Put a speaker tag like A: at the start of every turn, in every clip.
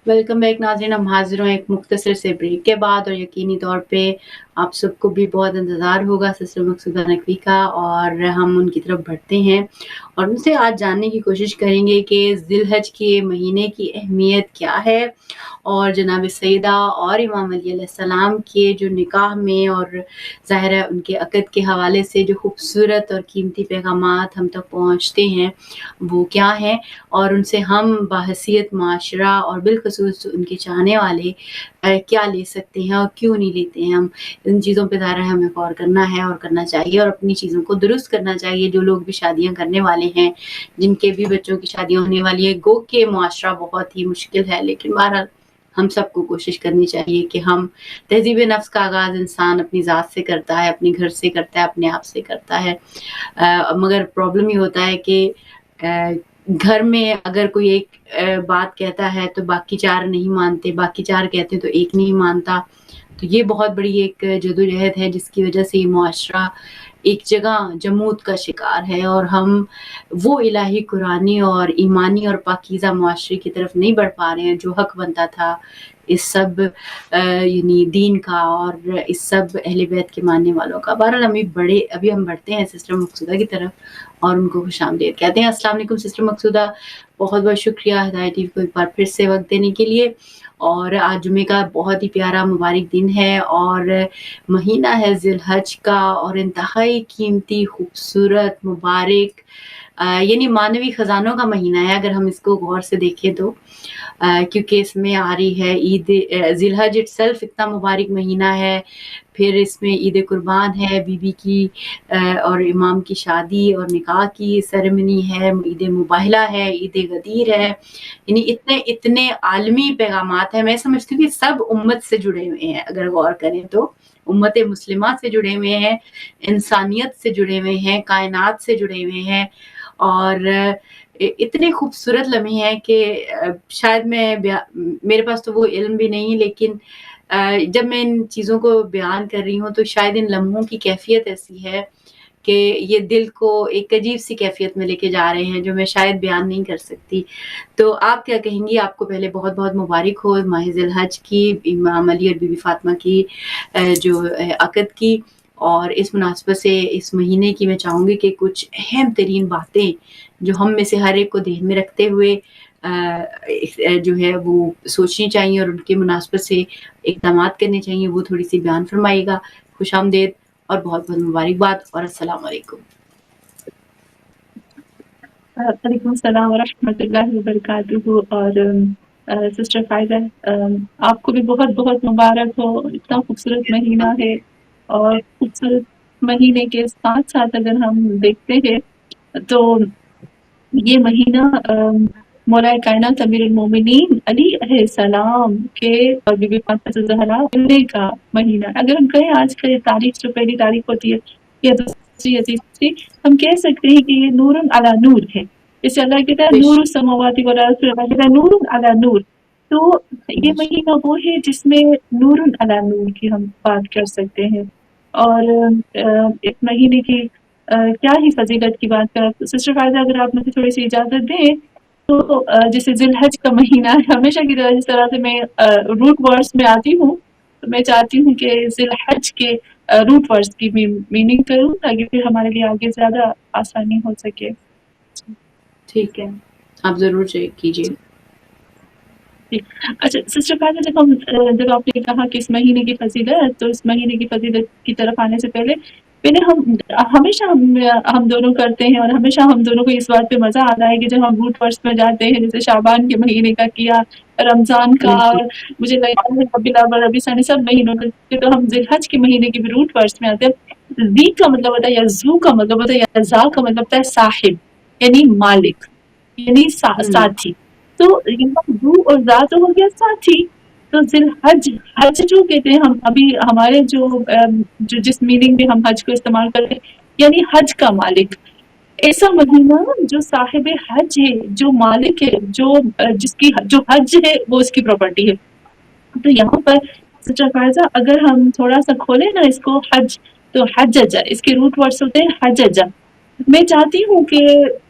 A: Welcome back नाज़रीन, हम हाज़िर हैं एक मुख्तसर से ब्रेक के बाद और यकीनी तौर पे आप सबको भी बहुत इंतज़ार होगा सिस्टर मकसूदा नकवी का और हम उनकी तरफ बढ़ते हैं और उनसे आज जानने की कोशिश करेंगे कि ज़िलहज के महीने की अहमियत क्या है और जनाब सैयदा और इमाम अली अलैहिस्सलाम के जो निकाह में और ज़ाहिर है उनके अक़द के हवाले से जो खूबसूरत और कीमती पैगामात हम तक पहुँचते हैं, वो क्या हैं और उनसे हम बाहैसियत माशरा और बिलख़ुसूस उनके चाहने वाले क्या ले सकते हैं और क्यों नहीं लेते हैं हम। इन चीज़ों पे ज़ाहिर है हमें गौर करना है और करना चाहिए और अपनी चीज़ों को दुरुस्त करना चाहिए। जो लोग भी शादियाँ करने वाले हैं, जिनके भी बच्चों की शादियाँ होने वाली है, गो के मुआशरा बहुत ही मुश्किल है, लेकिन बहरहाल हम सबको कोशिश करनी चाहिए कि हम तहज़ीब नफ्स का आगाज़ इंसान अपनी ज़ात से करता है, अपने घर से करता है, अपने आप से करता है। मगर प्रॉब्लम ये होता है कि घर में अगर कोई एक बात कहता है तो बाकी 4 नहीं मानते, बाकी 4 कहते हैं तो एक नहीं मानता। तो ये बहुत बड़ी एक जद्दोजहद है जिसकी वज़ह से ये मुआशरा एक जगह जमूद का शिकार है और हम वो इलाही कुरानी और ईमानी और पाकीज़ा मुआशरे की तरफ नहीं बढ़ पा रहे हैं जो हक़ बनता था इस सब यानी दीन का और इस सब अहले बैत के मानने वालों का। बहरहाल अभी हम बढ़ते हैं सिस्टर मकसूदा की तरफ और उनको खुशामदीद कहते हैं। अस्सलाम वालेकुम सिस्टर मकसूदा, बहुत-बहुत शुक्रिया हिदायत टीवी को एक बार फिर से वक़्त देने के लिए। और आज जुमे का बहुत ही प्यारा मुबारक दिन है और महीना है ज़िलहज का और इंतहाई कीमती, खूबसूरत, मुबारक यानी मानवी ख़ज़ानों का महीना है अगर हम इसको गौर से देखें तो। क्योंकि इसमें आ रही है ईद ज़िलहज इटसेल्फ इतना मुबारक महीना है, फिर इसमें ईद कुर्बान है, बीबी की और इमाम की शादी और निकाह की सेरेमनी है, ईद मुबाहिला है, ईद गदीर है, यानी इतने आलमी पैगामात हैं। मैं समझती हूँ कि सब उम्मत से जुड़े हुए हैं अगर गौर करें तो। उम्मत मुस्लिमा से जुड़े हुए हैं, इंसानियत से जुड़े हुए हैं, कायनात से जुड़े हुए हैं और इतने खूबसूरत लम्हे हैं कि शायद मेरे पास तो वो इल्म भी नहीं लेकिन जब मैं इन चीज़ों को बयान कर रही हूँ तो शायद इन लम्हों की कैफ़ियत ऐसी है कि ये दिल को एक अजीब-सी कैफ़ियत में लेके जा रहे हैं जो मैं शायद बयान नहीं कर सकती। तो आप क्या कहेंगी? आपको पहले बहुत-बहुत मुबारक हो माह ज़िलहज की, इमाम अली और बीबी फ़ातिमा की जो अक़द की और इस मुनासबत से इस महीने की मैं चाहूँगी कि कुछ अहम तरीन बातें जो हम में से हर एक को ध्यान में रखते हुए जो है वो सोचनी चाहिए और उनकी मुनासबत से इक़दामात करने चाहिए, वो थोड़ी-सी बयान फ़रमाइएगा। खुशामदीद और बहुत-बहुत मुबारकबाद और अस्सलाम वालेकुम।
B: वालेकुम सलाम व रहमतुल्लाहि व बरकातुहू और सिस्टर फ़ायज़ा आपको भी बहुत-बहुत मुबारक हो। इतना खूबसूरत महीना है और खूबसूरत महीने के साथ-साथ अगर हम देखते हैं तो ये महीना मौलाए कायनात अमीरुल मोमिनीन अली अलैहिस्सलाम के और बीबी फातिमा ज़हरा मिलने का महीना। अगर हम कहें आज का ये तारीख जो पहली तारीख होती है या दूसरी या तीसरी, हम कह सकते हैं कि ये नूरुन अला नूर है। जैसे अल्लाह कहता है नूरुस समावाति वल अर्ज़, अल्लाह कहता है नूरुन अला नूर। तो ये महीना वो है जिसमें नूरुन अला नूर की हम बात कर सकते हैं। और इस महीने की क्या ही फ़ज़ीलत की बात करें। तो सिस्टर फ़ायज़ा अगर आप मुझे थोड़ी-सी इजाज़त दें तो जैसे ज़िलहज का महीना है, हमेशा की तरह जिस तरह से मैं रूट वर्ड्स में आती हूँ, तो मैं चाहती हूँ कि ज़िलहज के रूट वर्ड्स की मीनिंग करूँ ताकि फिर हमारे लिए आगे ज़्यादा आसानी हो सके।
A: ठीक है, आप ज़रूर चेक कीजिए।
B: अच्छा सिस्टर फ़ायज़ा जब आपने कहा कि इस महीने की फ़ज़ीलत, तो इस महीने की फ़ज़ीलत की तरफ आने से पहले हमेशा हम दोनों करते हैं और हमेशा हम दोनों को इस बात पे मज़ा आता है कि जब हम रूट वर्ड्स में जाते हैं, जैसे शाबान के महीने का किया, रमज़ान का, मुझे लगता है रबीउल अव्वल, रबीउल सानी सब महीनों के, तो हम ज़िलहज के महीने के भी रूट वर्ड्स में आते हैं। ज़ी का मतलब होता है या ज़ू का मतलब होता है या ज़ा का मतलब होता है साहिब, यानी मालिक, यानी साथी। तो यहाँ ज़ू और ज़ा तो हो गया साथी, तो ज़िलहज, हज जो कहते हैं हम अभी हमारे जो जिस मीनिंग में हम हज को इस्तेमाल करते हैं, यानी हज का मालिक। ऐसा महीना जो साहिब हज है, जो मालिक है, जिसकी जो हज है वो उसकी प्रॉपर्टी है। तो यहाँ पर सिस्टर फ़ायज़ा अगर हम थोड़ा सा खोलें ना इसको, हज, तो हज्जजा, इसके रूट वर्ड्स होते हैं हज्जजा। میں چاہتی ہوں کہ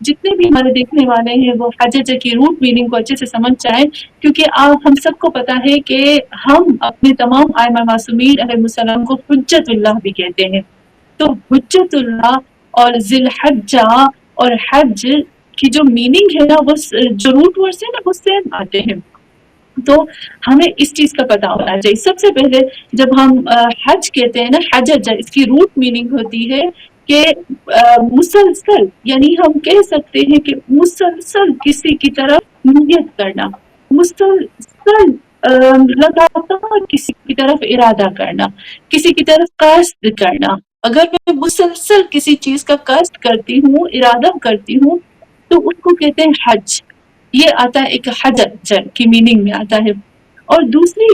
B: جتنے بھی ہمارے دیکھنے والے ہیں وہ حج کی روٹ میننگ کو اچھے سے سمجھ جائیں، کیونکہ ہم سب کو پتا ہے کہ ہم اپنے تمام ائمہ معصومین علیہ السلام کو حجت اللہ بھی کہتے ہیں. تو حجت اللہ اور ذی الحجہ اور حج کی جو میننگ ہے نا وہ جو روٹ ورڈز ہیں نا وہ سیم آتے ہیں. تو ہمیں اس چیز کا پتہ ہونا چاہیے. سب سے پہلے جب ہم حج کہتے ہیں نا، حجج اس کی روٹ میننگ ہوتی ہے کہ مسلسل، یعنی ہم کہہ سکتے ہیں کہ مسلسل کسی کی طرف نیت کرنا، مسلسل لگاتار کسی کی طرف ارادہ کرنا، کسی کی طرف قصد کرنا. اگر میں مسلسل کسی چیز کا قصد کرتی ہوں، ارادہ کرتی ہوں، تو اس کو کہتے ہیں حج. یہ آتا ہے ایک حج کی میننگ میں آتا ہے. اور دوسری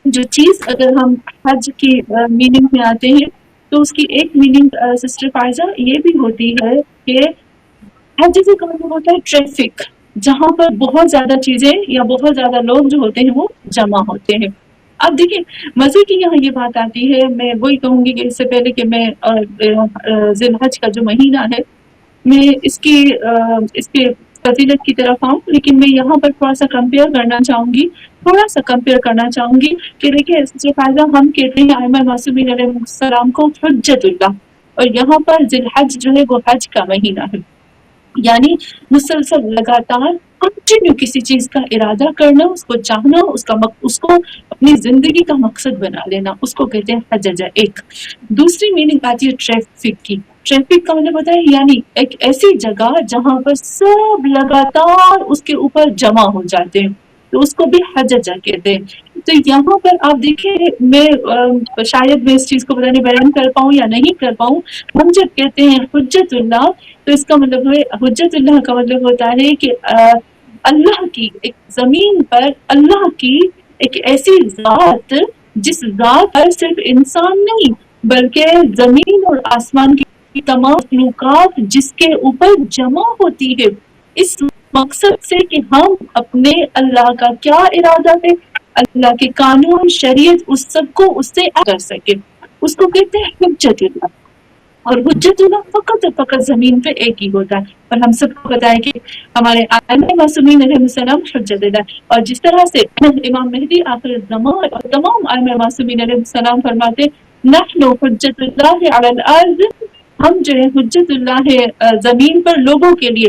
B: جو چیز اگر ہم حج کی میننگ میں آتے ہیں تو اس کی ایک میننگ سسٹر فائزہ یہ بھی ہوتی ہے کہ حج سے کا مطلب ہوتا ہے ٹریفک، جہاں پر بہت زیادہ چیزیں یا بہت زیادہ لوگ جو ہوتے ہیں وہ جمع ہوتے ہیں. اب دیکھیں مزے کی یہاں یہ بات آتی ہے، میں وہی کہوں گی کہ اس سے پہلے کہ میں ذی الحج کا جو مہینہ ہے میں اس کے فضیلت کی طرف آؤں، لیکن میں یہاں پر تھوڑا سا کمپیئر کرنا چاہوں گی کہ دیکھیے سسٹر فائزہ، ہم کہتے ہیں ائمہ معصومین علیہ السلام کو حجت اللہ، اور یہاں پر ذی الحج جو ہے وہ حج کا مہینہ ہے. یعنی مسلسل لگاتار کنٹینیو کسی چیز کا ارادہ کرنا، اس کو چاہنا، اس کو اپنی زندگی کا مقصد بنا لینا، اس کو کہتے ہیں حجج. ایک دوسری میننگ آتی ہے ٹریفک کی. ٹریفک کا مطلب ہوتا ہے یعنی ایک ایسی جگہ جہاں پر سب لگاتار اس کے اوپر جمع ہو جاتے ہیں، تو اس کو بھی حجج کہتے ہیں. تو یہاں پر آپ دیکھیں، میں شاید میں اس چیز کو پتہ نہیں بیان کر پاؤں یا نہیں کر پاؤں. ہم جب کہتے ہیں حجت اللہ تو اس کا مطلب ہے، حجت اللہ کا مطلب ہوتا ہے کہ اللہ کی ایک زمین پر اللہ کی ایک ایسی ذات جس ذات پر صرف انسان نہیں بلکہ زمین اور آسمان کی تمام مخلوقات جس کے اوپر جمع ہوتی ہے، اس مقصد سے کہ ہم اپنے اللہ کا کیا ارادہ ہے، اللہ کے قانون شریعت اس سب کو اس سے کر سکے، اس کو کہتے ہیں حجت اللہ. اور حجت اللہ فقط اور فقط زمین پہ ایک ہی ہوتا ہے. اور ہم سب کو پتا ہے کہ ہمارے ائمہ معصومین علیہ السلام حجت اللہ، اور جس طرح سے امام مہدی آخر الزمان اور تمام ائمہ معصومین علیہ السلام فرماتے نحن حجت اللہ علی الارض، ہم جو ہے حجت اللہ ہے زمین پر لوگوں کے لیے.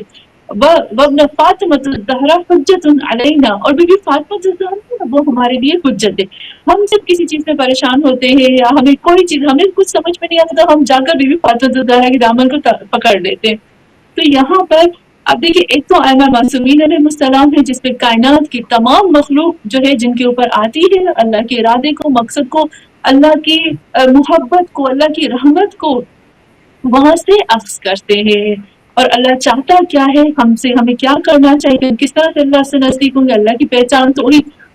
B: وابن فاطمۃ الزہرا حجت علینا، اور بی بی فاطمہ الزہرا وہ ہمارے لیے حجت ہے. ہم جب کسی چیز میں پریشان ہوتے ہیں یا ہمیں کوئی چیز ہمیں کچھ سمجھ میں نہیں آتا تو ہم جا کر بی بی فاطمہ الزہرا کے دامن کو پکڑ لیتے ہیں. تو یہاں پر اب دیکھیے، ایک تو ائمہ معصومین علیہ السلام ہے جس پہ کائنات کی تمام مخلوق جو ہے جن کے اوپر آتی ہے اللہ کے ارادے کو، مقصد کو، اللہ کی محبت کو، اللہ کی رحمت کو وہاں سے اخذ کرتے ہیں. اور اللہ چاہتا کیا ہے ہم سے، ہمیں کیا کرنا چاہیے، کس طرح سے اللہ سے نزدیک ہوں گے، اللہ کی پہچان تو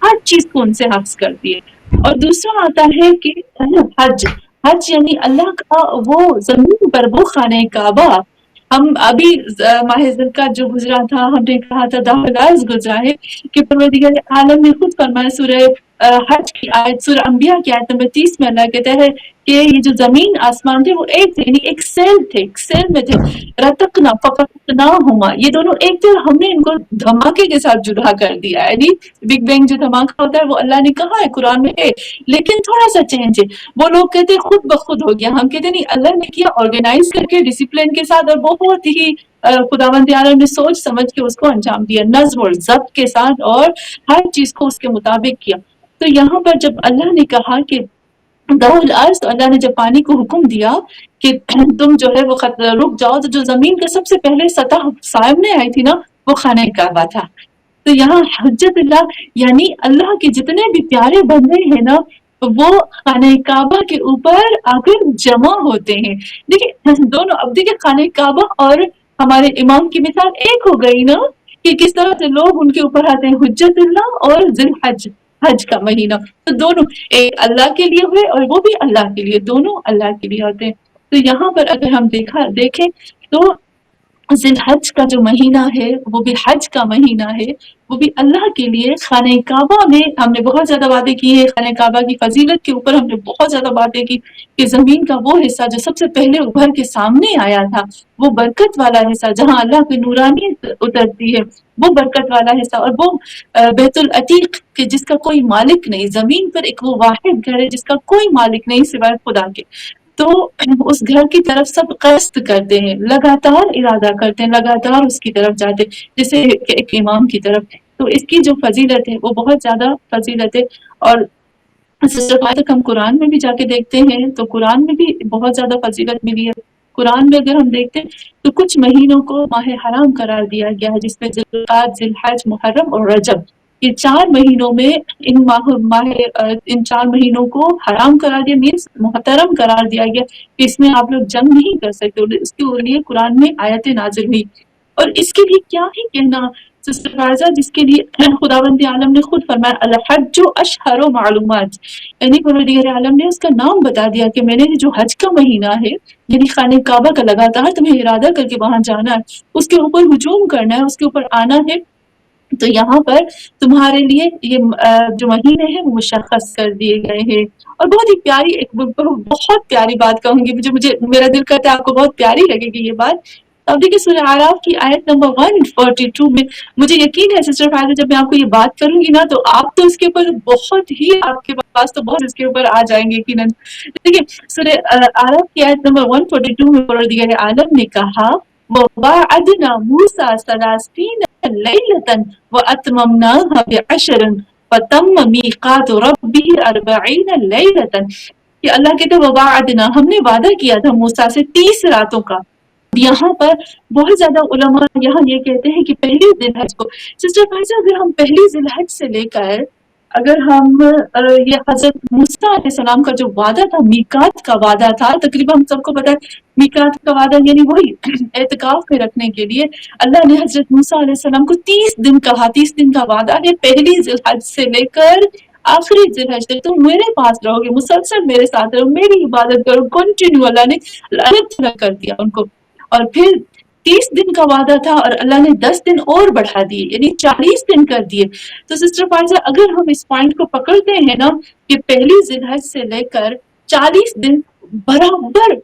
B: ہر چیز کو ان سے حفظ کرتی ہے. اور دوسرا آتا ہے کہ حج. حج یعنی اللہ کا وہ زمین پر وہ خانہ کعبہ. ہم ابھی ماہ ذوالقعدہ جو گزرا تھا، ہم نے کہا تھا 10 العرض گزرا ہے کہ پروردگار عالم نے خود فرمایا سورہ حج کی آیت، سورہ انبیاء کی آیت نمبر 30 میں اللہ کہتا ہے کہ یہ جو زمین آسمان تھے وہ ایک تھے، یعنی ایک سیل تھے، ایک سیل میں تھے. رتقنا ففتقناہما، یہ دونوں ایک تھے، ہم نے ان کو دھماکے کے ساتھ جدا کر دیا. یعنی بگ بینگ جو دھماکہ ہوتا ہے وہ اللہ نے کہا ہے قرآن میں ہے، لیکن تھوڑا سا چینج ہے. وہ لوگ کہتے ہیں خود بخود ہو گیا، ہم کہتے نہیں، اللہ نے کیا آرگنائز کر کے ڈسپلن کے ساتھ، اور بہت ہی خداوند عالم نے سوچ سمجھ کے اس کو انجام دیا، نظم اور ضبط کے ساتھ، اور ہر چیز کو اس کے مطابق کیا. تو یہاں پر جب اللہ نے کہا کہ دعو الارض، تو اللہ نے جب پانی کو حکم دیا کہ تم جو ہے وہ رک جاؤ، تو جو زمین کا سب سے پہلے سطح سامنے آئی تھی نا وہ خانہ کعبہ تھا. تو یہاں حجت اللہ یعنی اللہ کے جتنے بھی پیارے بندے ہیں نا وہ خانہ کعبہ کے اوپر آ کر جمع ہوتے ہیں. دیکھیے دونوں، اب دیکھیے خانہ کعبہ اور ہمارے امام کی مثال ایک ہو گئی نا، کہ کس طرح سے لوگ ان کے اوپر آتے ہیں حجت اللہ اور ذی الحج، حج کا مہینہ. تو دونوں ایک اللہ کے لیے ہوئے اور وہ بھی اللہ کے لیے، دونوں اللہ کے لیے ہوتے ہیں. تو یہاں پر اگر ہم دیکھیں تو ज़िलहज का जो महीना है वो भी हज का महीना है, वो भी अल्लाह के लिए खाने काबा में हमने बहुत ज़्यादा बातें की है, खाने काबा की फ़ज़ीलत के ऊपर हमने बहुत ज़्यादा बातें की कि ज़मीन का वो हिस्सा जो सबसे पहले उभर के सामने आया था, वो बरकत वाला हिस्सा जहाँ अल्लाह की नूरानियत उतरती है, वो बरकत वाला हिस्सा, और वो बैतुल अतीक कि जिसका कोई मालिक नहीं, ज़मीन पर एक वो वाहिद घर है जिसका कोई मालिक नहीं सिवाय खुदा के। तो उस घर की तरफ सब कस्त करते हैं, लगातार इरादा करते हैं, लगातार उसकी तरफ जाते हैं, जैसे एक इमाम की तरफ। तो इसकी जो फजीलत है वो बहुत ज़्यादा फजीलत है। और तक हम कुरान में भी जाके देखते हैं तो कुरान में भी बहुत ज़्यादा फजीलत मिली है। कुरान में अगर हम देखते हैं तो कुछ महीनों को माह हराम करार दिया गया है, जिसमें ज़िलक़ाद, ज़िलहज, मुहर्रम और रजब, ये 4 महीनों में इन 4 महीनों को हराम करार दिया, मीन्स मुहतरम करार दिया गया कि इसमें आप लोग जंग नहीं कर सकते। इसके लिए कुरान में आयतें नाज़िल हुई। और इसके लिए क्या ही कहना सिस्टर फायजा, जिसके लिए खुदावंद आलम ने खुद फरमाया अल हज्जु अशहरु मालूमात, यानी परवरदिगार आलम ने उसका नाम बता दिया कि मैंने जो हज का महीना है, यानी खाने काबा का लगातार तुम्हें इरादा करके वहां जाना है, उसके ऊपर हुजूम करना है, उसके ऊपर आना है, तो यहाँ पर तुम्हारे लिए ये जो महीने हैं वो मुशख्खस कर दिए गए हैं। और बहुत ही प्यारी एक बहुत प्यारी बात कहूंगी, मुझे मुझे मेरा दिल करता है आपको बहुत प्यारी लगेगी ये बात। अब देखिए सूरह आराफ की आयत नंबर 142 में, मुझे यकीन है सिस्टर फायदा जब मैं आपको ये बात करूंगी ना तो आप तो इसके ऊपर बहुत ही, आपके पास तो बहुत इसके ऊपर आ जाएंगे यकीनन। देखिए सूरह आराफ की आयत नंबर 142 में परवरदिगार आलम ने कहा ववाअदना मूसा सलासीन लैलतन वअतममनाहा बिअशरन फतम्म मीकातु रब्बिही अर्बईन लैलतन, कि अल्लाह कहते ववाअदना, हमने वादा किया था मूसा से 30 रातों का। यहाँ पर बहुत ज्यादा उलमा यहाँ ये कहते हैं कि पहली जिलहज को, सिस्टर फाइजा अगर हम पहली जिलहज से लेकर अगर हम ये हजरत मूसा अलैहिस्सलाम का जो वादा था, मीकात का वादा था, तकरीबन हम सबको पता है मीकात का वादा यानी वही एतकाफ में रखने के लिए अल्लाह ने हजरत मूसा अलैहिस्सलाम को 30 दिन कहा, 30 दिन का वादा है, पहली जिलहज से लेकर आखिरी जिलहज तक तुम मेरे पास रहोगे, मुसलसल मेरे साथ रहो, मेरी इबादत करो, कंटिन्यू। अल्लाह ने अलग थलग कर दिया उनको। और फिर 30 दिन का वादा था और अल्लाह ने 10 दिन और बढ़ा दिए, यानी 40 दिन कर दिए। तो सिस्टर फाइजा अगर हम इस पॉइंट को पकड़ते हैं ना कि पहली जिलहज से लेकर 40 दिन बराबर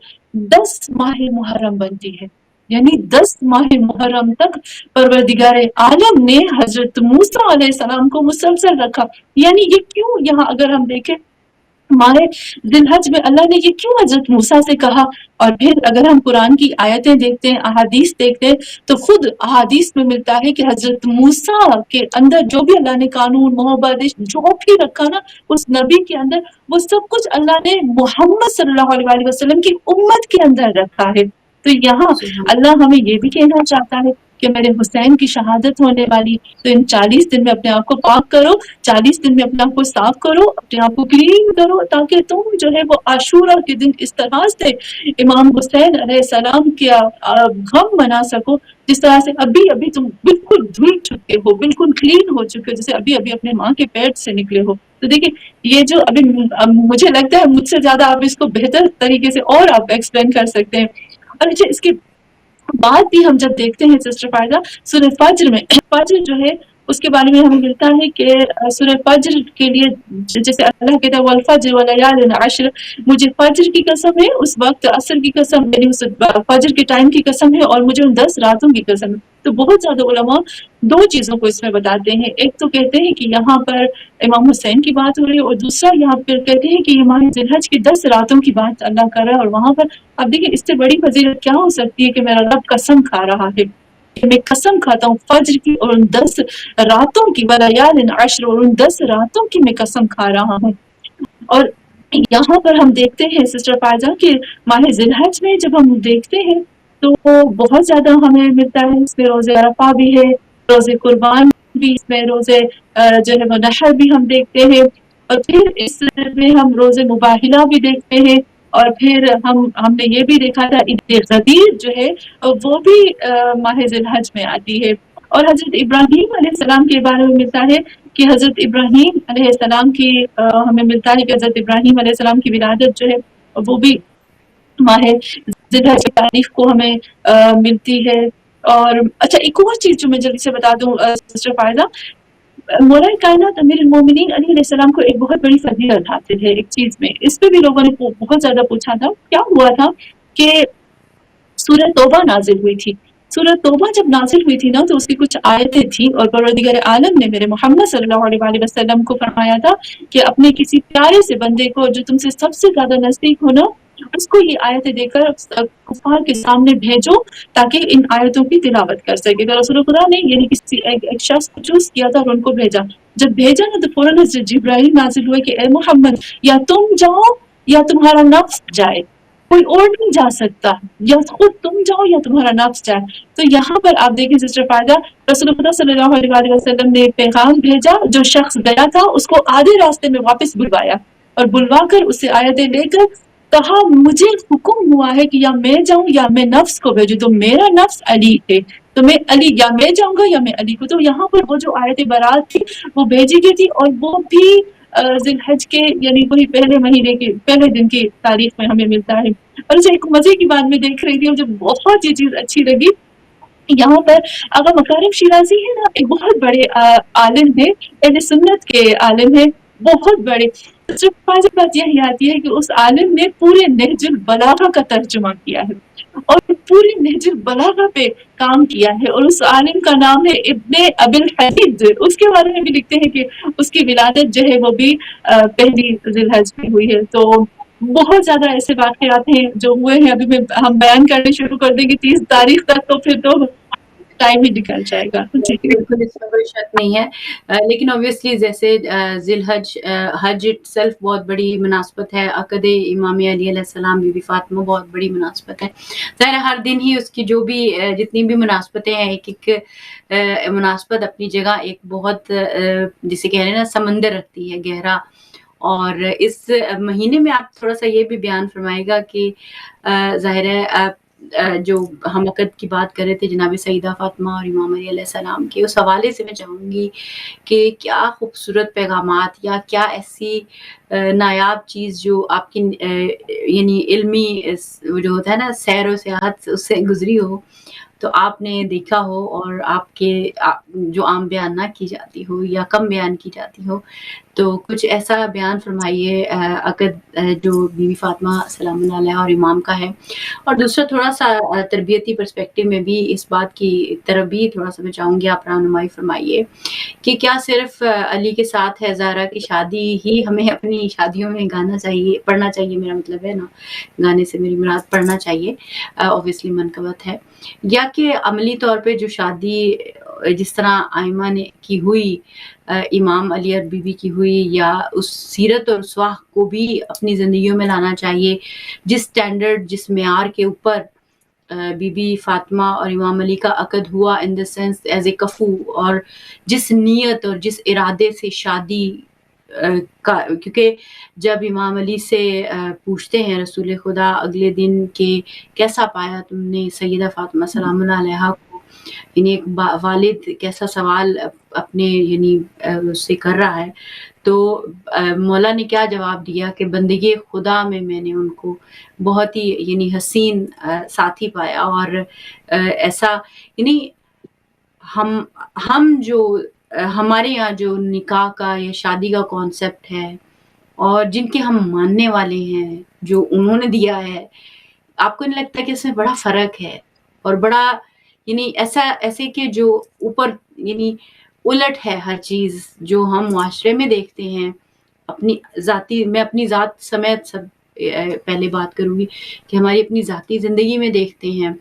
B: 10 माह मुहर्रम बनती है, यानी 10 माह मुहर्रम तक परवरदिगार आलम ने हजरत मूसा अलैहिस्सलाम को मुसलसल रखा। यानी ये क्यों, यहाँ अगर हम देखें हमारे जिलहज में अल्लाह ने ये क्यों हजरत मूसा से कहा। और फिर अगर हम कुरान की आयतें देखते हैं, अहादीस देखते हैं, तो खुद अहादीस में मिलता है कि हजरत मूसा के अंदर जो भी अल्लाह ने कानून मोहब्बत जो भी रखा ना उस नबी के अंदर, वो सब कुछ अल्लाह ने मोहम्मद सल्लल्लाहु अलैहि वसल्लम की उम्मत के अंदर रखा है। तो यहाँ अल्लाह हमें ये भी कहना चाहता है कि मेरे हुसैन की शहादत होने वाली, तो इन 40 दिन में अपने आप को पाक करो, 40 दिन में अपने आप को साफ करो, अपने आप को क्लीन करो, ताकि तुम जो है वो आशूरा के दिन इस तरह से इमाम हुसैन अलैहिस्सलाम का गम मना सको, जिस तरह से अभी अभी तुम बिल्कुल धुल चुके हो, बिल्कुल क्लीन हो चुके हो, जैसे अभी अभी अपने माँ के पेट से निकले हो। तो देखिए ये जो अभी मुझे लगता है मुझसे ज्यादा आप इसको बेहतर तरीके से और आप एक्सप्लेन कर सकते हैं। और अच्छा इसके बाद भी हम जब देखते हैं सिस्टर फायदा सूरह फज्र में, फज्र जो है उसके बारे में हमें मिलता है कि सूरह फज्र के लिए जैसे अल्लाह कहता है वल फज्र व लयालिन अश्र, मुझे फज्र की कसम है, उस वक्त असर की कसम, यानी उस फज्र के टाइम की कसम है, और मुझे उन 10 रातों की कसम है। तो बहुत ज्यादा उलमा 2 चीजों को इसमें बताते हैं। एक तो कहते हैं कि यहाँ पर इमाम हुसैन की बात हो रही है, और दूसरा यहाँ पर कहते हैं कि ये माह जिलहज की 10 रातों की बात अल्लाह कर रहा है। और वहां पर अब देखिए इससे बड़ी फजीलत क्या हो सकती है कि मेरा रब कसम खा रहा है, मैं कसम खाता हूँ फज्र की और उन 10 रातों की, वलयालिन अश्र, और उन 10 रातों की मैं कसम खा रहा हूँ। और यहाँ पर हम देखते हैं सिस्टर फायजा कि माह जिलहज में जब हम देखते हैं तो बहुत ज्यादा हमें मिलता है, इसमें रोजे अरफा भी है, रोजे कुर्बान भी, इसमें रोजे जो है वो नहर भी हम देखते हैं, और फिर इसमें हम रोजे मुबाहिला भी देखते हैं, और फिर हमने ये भी देखा था ईद गदीर जो है वो भी माह जिलहज में आती है। और हजरत इब्राहीम अलैहिस्सलाम के बारे में मिलता है कि हजरत इब्राहीम अलैहिस्सलाम की हमें मिलता है कि हजरत इब्राहीम अलैहिस्सलाम की विलादत जो है वो भी माह जिलहज की तारीख को हमें मिलती है। اور اچھا ایک اور چیز جو میں جلدی سے بتا دوں سسٹر فائزہ، مولا کائنات امیر المومنین علیہ السلام کو ایک بہت بڑی فضیلت حاصل ہے ایک چیز میں، اس پہ بھی لوگوں نے بہت زیادہ پوچھا تھا کیا ہوا تھا کہ سورہ توبہ نازل ہوئی تھی. سورہ توبہ جب نازل ہوئی تھی نا تو اس کی کچھ آیتیں تھیں اور پروردگار عالم نے میرے محمد صلی اللہ علیہ وآلہ وسلم کو فرمایا تھا کہ اپنے کسی پیارے سے بندے کو جو تم سے سب سے زیادہ نزدیک ہو نا، اس کو یہ آیتیں دے کر کفار کے سامنے بھیجو تاکہ ان آیتوں کی تلاوت کر سکے. تو رسول خدا نے یعنی کسی ایک شخص کو چوز کیا تھا اور ان کو بھیجا. جب بھیجا نا تو فوراً جبرائیل نازل ہوئے کہ اے محمد یا تم جاؤ یا تمہارا نفس جائے، کوئی اور نہیں جا سکتا، یا خود تم جاؤ یا تمہارا نفس جائے. تو یہاں پر آپ دیکھیں سسٹر فائدہ، رسول خدا صلی اللہ علیہ وآلہ وسلم نے پیغام بھیجا، جو شخص گیا تھا اس کو آدھے راستے میں واپس بلوایا اور بلوا کر اس سے آیتیں لے کر کہا مجھے حکم ہوا ہے کہ یا میں جاؤں یا میں نفس کو بھیجوں. تو میرا نفس علی ہے تو میں علی، یا میں جاؤں گا یا میں علی کو. تو یہاں پر وہ جو آیت برات تھی وہ بھیجی گئی تھی اور وہ بھی ذی الحج کے یعنی وہی پہلے مہینے کے پہلے دن کی تاریخ میں ہمیں ملتا ہے. اور اسے ایک مزے کی بات میں دیکھ رہی تھی اور مجھے بہت یہ چیز اچھی لگی. یہاں پر آقا مکارم شیرازی ہے نا، ایک بہت بڑے عالم ہے، اہل سنت کے عالم ہے، بہت بڑے. صرف واجب بات یہی آتی ہے کہ اس عالم نے پورے نہج البلاغہ کا ترجمہ کیا ہے اور پورے نہج البلاغہ پہ کام کیا ہے، اور اس عالم کا نام ہے ابن ابی الحدید. اس کے بارے میں بھی لکھتے ہیں کہ اس کی ولادت جو ہے وہ بھی پہلی ذی الحج میں ہوئی ہے. تو بہت زیادہ ایسے واقعات ہیں جو ہوئے ہیں، ابھی ہم بیان کرنے شروع کر دیں گے 30 تاریخ تک تو پھر تو ٹائم ہی نکل جائے گا. جی
A: بالکل اس میں کوئی شک نہیں ہے، لیکن obviously جیسے ذی الحج حج اٹ سیلف بہت بڑی مناسبت ہے، عقد امام علی علیہ السلام بی بی فاطمہ بہت بڑی مناسبت ہے. ظاہر ہر دن ہی اس کی جو بھی جتنی بھی مناسبتیں ہیں، ایک ایک مناسبت اپنی جگہ ایک بہت جسے کہہ رہے ہیں نا سمندر رکھتی ہے گہرا. اور اس مہینے میں آپ تھوڑا سا یہ بھی بیان فرمائے گا کہ ظاہر ہے جو ہم عقد کی بات کر رہے تھے جناب سیدہ فاطمہ اور امام علی علیہ السلام کے، اس حوالے سے میں چاہوں گی کہ کیا خوبصورت پیغامات یا کیا ایسی نایاب چیز جو آپ کی یعنی علمی جو ہوتا ہے نا سیر و سیاحت اس سے گزری ہو تو آپ نے دیکھا ہو اور آپ کے جو عام بیان نہ کی جاتی ہو یا کم بیان کی جاتی ہو، تو کچھ ایسا بیان فرمائیے عقد جو بی بی فاطمہ سلام اللہ علیہا اور امام کا ہے. اور دوسرا تھوڑا سا تربیتی پرسپیکٹو میں بھی اس بات کی طرف بھی تھوڑا سا میں چاہوں گی آپ رہنمائی فرمائیے کہ کیا صرف علی کے ساتھ ہے زہرا کی شادی ہی ہمیں اپنی شادیوں میں گانا چاہیے، پڑھنا چاہیے، میرا مطلب ہے نا گانے سے میری مراد پڑھنا چاہیے، اوبویسلی منقبت ہے، یا کہ عملی طور پہ جو شادی جس طرح آئمہ نے کی ہوئی امام علی اور بی بی کی ہوئی، یا اس سیرت اور اسواہ کو بھی اپنی زندگیوں میں لانا چاہیے جس سٹینڈرڈ جس معیار کے اوپر بی بی فاطمہ اور امام علی کا عقد ہوا ان دا سینس ایز اے کفو، اور جس نیت اور جس ارادے سے شادی کا، کیونکہ جب امام علی سے پوچھتے ہیں رسول خدا اگلے دن کہ کیسا پایا تم نے سیدہ فاطمہ سلام اللہ علیہا کو، یعنی ایک والد کیسا سوال اپنے یعنی اس سے کر رہا ہے، تو مولا نے کیا جواب دیا کہ بندگی خدا میں نے ان کو بہت ہی یعنی حسین ساتھی پایا. اور ایسا یعنی ہم جو ہمارے یہاں جو نکاح کا یا شادی کا کانسیپٹ ہے اور جن کے ہم ماننے والے ہیں جو انہوں نے دیا ہے، آپ کو نہیں لگتا کہ اس میں بڑا فرق ہے اور بڑا یعنی ایسے کہ جو اوپر یعنی الٹ ہے ہر چیز جو ہم معاشرے میں دیکھتے ہیں. اپنی ذاتی میں اپنی ذات سمیت سب پہلے بات کروں گی کہ ہماری اپنی ذاتی زندگی میں دیکھتے ہیں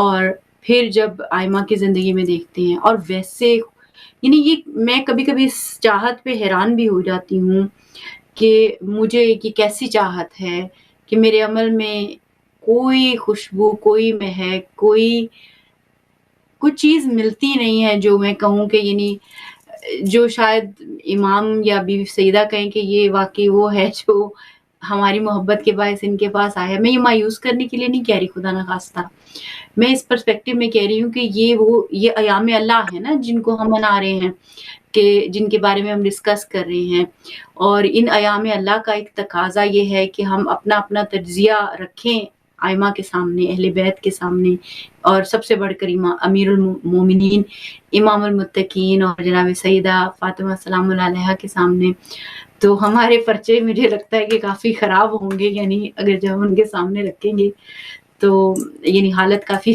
A: اور پھر جب آئمہ کی زندگی میں دیکھتے ہیں، اور ویسے یعنی یہ میں کبھی کبھی اس چاہت پہ حیران بھی ہو جاتی ہوں کہ مجھے یہ کیسی چاہت ہے کہ میرے عمل میں کوئی خوشبو، کوئی مہک، کوئی چیز ملتی نہیں ہے جو میں کہوں کہ یعنی جو شاید امام یا بیوی سیدہ کہیں کہ یہ واقعی وہ ہے جو ہماری محبت کے باعث ان کے پاس آیا. میں یہ مایوس کرنے کے لیے نہیں کہہ رہی خدا نخواستہ، میں اس پرسپیکٹو میں کہہ رہی ہوں کہ یہ ایام اللہ ہے نا جن کو ہم منا رہے ہیں، کہ جن کے بارے میں ہم ڈسکس کر رہے ہیں، اور ان ایام اللہ کا ایک تقاضا یہ ہے کہ ہم اپنا تجزیہ رکھیں आइमा के सामने, अहले बैत के सामने, और सबसे बढ़कर अमीरुल मोमिनीन इमामुल मुत्तकीन और जनाब सईदा फातिमा सलामुल्लाह अलैहा के सामने, तो हमारे पर्चे मुझे लगता है कि काफ़ी ख़राब होंगे, यानी अगर जब उनके सामने रखेंगे तो यानी हालत काफ़ी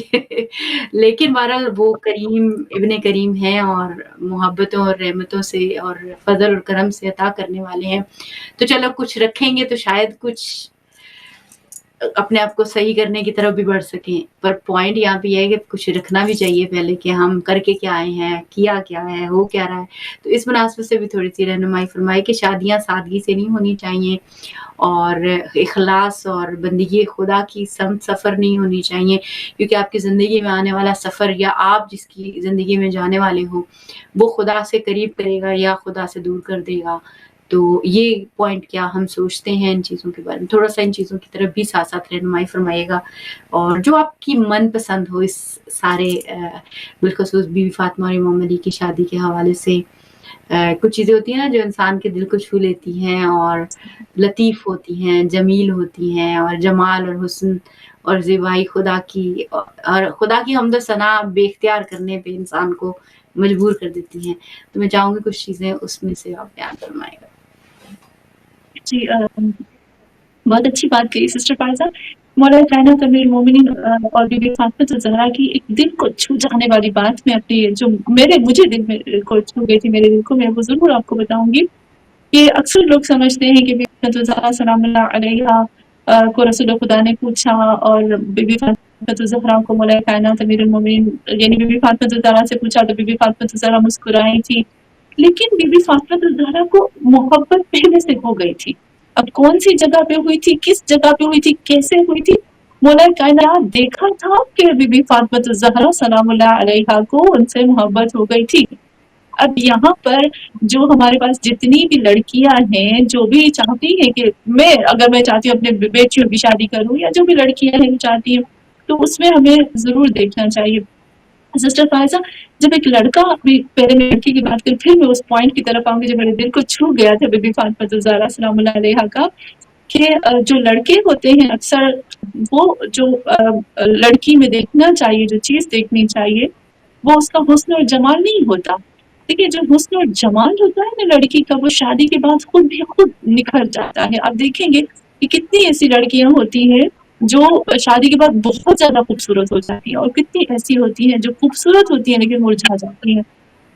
A: लेकिन बहरहाल वो करीम इब्ने करीम हैं और मोहब्बतों और रहमतों से और फ़ज़ल और करम से अता करने वाले हैं। तो चलो कुछ रखेंगे तो शायद कुछ अपने आप को सही करने की तरफ भी बढ़ सकें। पर पॉइंट यहाँ पे ये है कि कुछ रखना भी चाहिए पहले कि हम करके क्या आए हैं, किया क्या है, हो क्या रहा है। तो इस मुनासिबत से भी थोड़ी-सी रहनुमाई फरमाई कि शादियाँ सादगी से नहीं होनी चाहिए और इखलास और बंदगी खुदा की समत सफ़र नहीं होनी चाहिए, क्योंकि आपकी ज़िंदगी में आने वाला सफ़र या आप जिसकी ज़िंदगी में जाने वाले हो, वो खुदा से करीब करेगा या खुदा से दूर कर देगा। तो ये पॉइंट क्या हम सोचते हैं इन चीज़ों के बारे में, थोड़ा-सा इन चीज़ों की तरफ भी साथ-साथ रहनुमाई फरमाइएगा और जो आपकी मनपसंद हो इस सारे बिलख़ुसूस बीवी फ़ातिमा और इमाम अली की शादी के हवाले से कुछ चीज़ें होती हैं ना जो इंसान के दिल को छू लेती हैं और लतीफ़ होती हैं, जमील होती हैं और जमाल और हुस्न और ज़ेबाई खुदा की और खुदा की हम्द सना बेख्तियार करने पे इंसान को मजबूर कर देती हैं। तो मैं चाहूँगी कुछ चीज़ें उसमें से आप बयान फरमाइएगा।
B: जी बहुत अच्छी बात कही सिस्टर फायज़ा। मौला कायनात अमीरुल मोमिनीन और बीबी फातिमा ज़हरा की एक दिल को छू जाने वाली बात मैं अपनी जो मुझे दिल में को छू गई थी मेरे दिल को, मैं वो ज़रूर आपको बताऊँगी कि अक्सर लोग समझते हैं कि बीबी ज़हरा सलामुल्लाह अलैहा को रसूल खुदा ने पूछा और बीबी फातिमा ज़हरा को मौला कायनात अमीरुल मोमिनीन यानी बीबी फातिमा ज़हरा से पूछा तो बीबी फातिमा ज़हरा मुस्कुराई थी। लेकिन बीबी फातिमा ज़हरा को मोहब्बत पहले से हो गई थी। अब कौन सी जगह पे हुई थी, किस जगह पे हुई थी, कैसे हुई थी, मौला कायनात देखा था कि बीबी फातिमा ज़हरा सलामुल्लाह अलैहा को उनसे मोहब्बत हो गई थी। अब यहाँ पर जो हमारे पास जितनी भी लड़कियां हैं जो भी चाहती हैं कि अगर मैं चाहती हूँ अपने बेटियों की शादी करूँ या जो भी लड़कियां हैं चाहती हैं, तो उसमें हमें जरूर देखना चाहिए सिस्टर फायजा, जब एक लड़का पहले मैं लड़की की बात करूँ फिर मैं उस पॉइंट की तरफ आऊंगी जो मेरे दिल को छू गया था बीबी फातिमा ज़हरा सलामुल्लाह अलैहा का, कि जो लड़के होते हैं अक्सर वो जो लड़की में देखना चाहिए, जो चीज देखनी चाहिए वो उसका हुस्न और जमाल नहीं होता। देखिए जो हुस्न और जमाल होता है ना लड़की का, वो शादी के बाद खुद भी खुद निखर जाता है। आप देखेंगे कि कितनी ऐसी लड़कियां होती हैं जो शादी के बाद बहुत ज्यादा खूबसूरत हो जाती है और कितनी ऐसी होती हैं जो खूबसूरत होती हैं लेकिन मुरझा जाती हैं।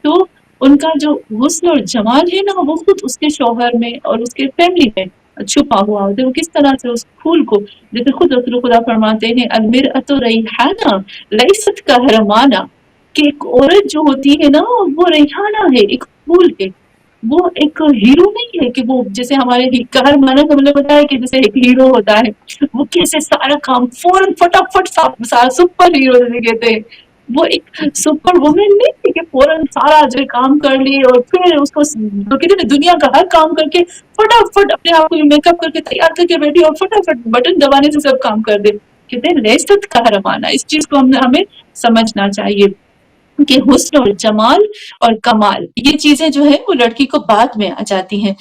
B: तो उनका जो हुस्न और जमाल है ना वो खुद उसके शौहर में और उसके फैमिली में छुपा हुआ होता है। वो किस तरह से उस फूल को, जैसे खुद रसूल खुदा फरमाते हैं अलमिरअतु रैहाना लैसत कहरमाना, कि एक औरत जो होती है ना वो रेहाना है, एक फूल है, वो एक हीरो नहीं है कि वो जैसे हमारे कहर माना का मतलब होता है कि जैसे एक हीरो होता है वो कैसे सारा काम फौरन फटाफट सुपर हीरो जैसे कहते हैं, वो एक सुपर वुमेन नहीं थी कि फौरन सारा जो काम कर ली और फिर उसको तो कहते हैं दुनिया का हर काम करके फटाफट अपने आप को मेकअप करके तैयार करके बैठी और फटाफट बटन दबाने से सब काम कर दे। कहते हैं लैसत कहरमाना, इस चीज को हमें समझना चाहिए कि हुस्न और जमाल और कमाल ये चीजें जो है वो लड़की को बाद में आ जाती हैं।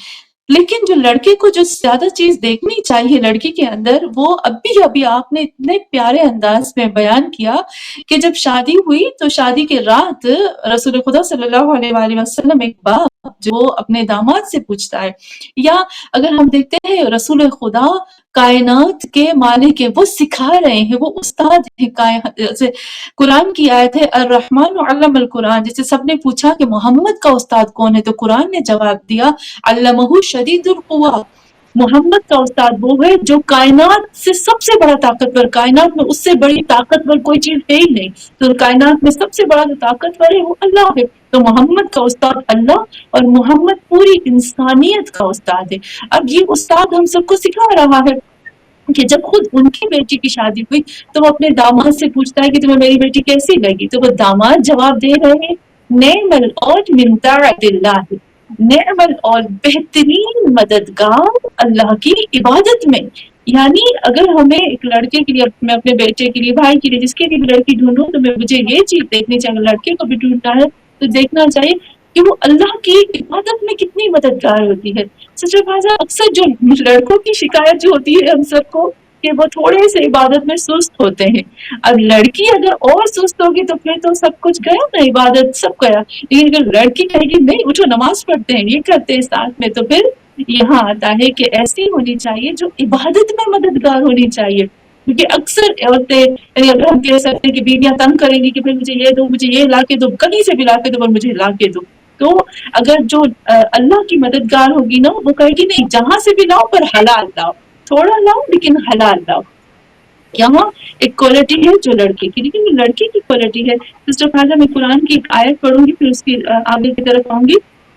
B: लेकिन जो लड़के को जो ज्यादा चीज देखनी चाहिए लड़की के अंदर, वो अभी आपने इतने प्यारे अंदाज में बयान किया कि जब शादी हुई तो शादी के रात रसूल खुदा सल्लल्लाहु अलैहि वसल्लम एक बाप जो अपने दामाद से पूछता है, या अगर हम देखते हैं रसूल खुदा कायनात के मालिक है, वो सिखा रहे हैं, वो उस्ताद है। जैसे कुरान की आयत है अर्रहमान अल्लमल कुरान, जैसे सबने पूछा कि मोहम्मद का उस्ताद कौन है, तो कुरान ने जवाब दिया अल्लमहु शदीदुल कुवा, मोहम्मद का उस्ताद वो है जो कायनात से सबसे बड़ा ताकतवर, कायनात में उससे बड़ी ताकतवर कोई चीज है ही नहीं, तो कायनात में सबसे बड़ा जो ताकतवर है वो अल्लाह है। तो मोहम्मद का उस्ताद अल्लाह और मोहम्मद पूरी इंसानियत का उस्ताद है। अब ये उस्ताद हम सबको सिखा रहा है कि जब खुद उनकी बेटी की शादी हुई तो वो अपने दामाद से पूछता है कि तुम्हें मेरी बेटी कैसी लगी, तो वो दामाद जवाब दे रहे हैं नेमल और मिन ताअतिल्लाह, नेमल और बेहतरीन मददगार अल्लाह की इबादत में। यानी अगर हमें एक लड़के के लिए, मैं अपने बेटे के लिए, भाई के लिए, जिसके लिए भी लड़की ढूंढूं तो मैं मुझे ये चीज देखनी चाहिए, लड़के को भी ढूंढना है तो देखना चाहिए कि वो अल्लाह की इबादत में कितनी मददगार होती है। सिस्टर फायजा, अक्सर जो लड़कों की शिकायत जो होती है हम सबको कि वो थोड़े से इबादत में सुस्त होते हैं। अब लड़की अगर और सुस्त होगी तो फिर तो सब कुछ गया ना, इबादत सब गया। लेकिन अगर लड़की कहेगी नहीं उठो नमाज पढ़ते हैं, ये करते हैं साथ में, तो फिर यहाँ आता है कि ऐसी होनी चाहिए जो इबादत में मददगार होनी चाहिए। क्योंकि अक्सर औरतें, यानी अगर हम कह सकते हैं कि बीवियां तंग करेंगी कि भाई मुझे ये दो, मुझे ये ला के दो, कहीं से भी ला के दो, पर मुझे ला के दो। तो अगर जो अल्लाह की मददगार होगी ना, वो कहेगी नहीं जहां से भी लाओ पर हलाल लाओ, थोड़ा लाओ लेकिन हलाल लाओ। यहाँ एक क्वालिटी है जो लड़के की, लेकिन ये लड़के की क्वालिटी है। सिस्टर फायदा, मैं कुरान की एक आयत पढ़ूंगी, फिर उसकी आगे की तरफ आऊंगी।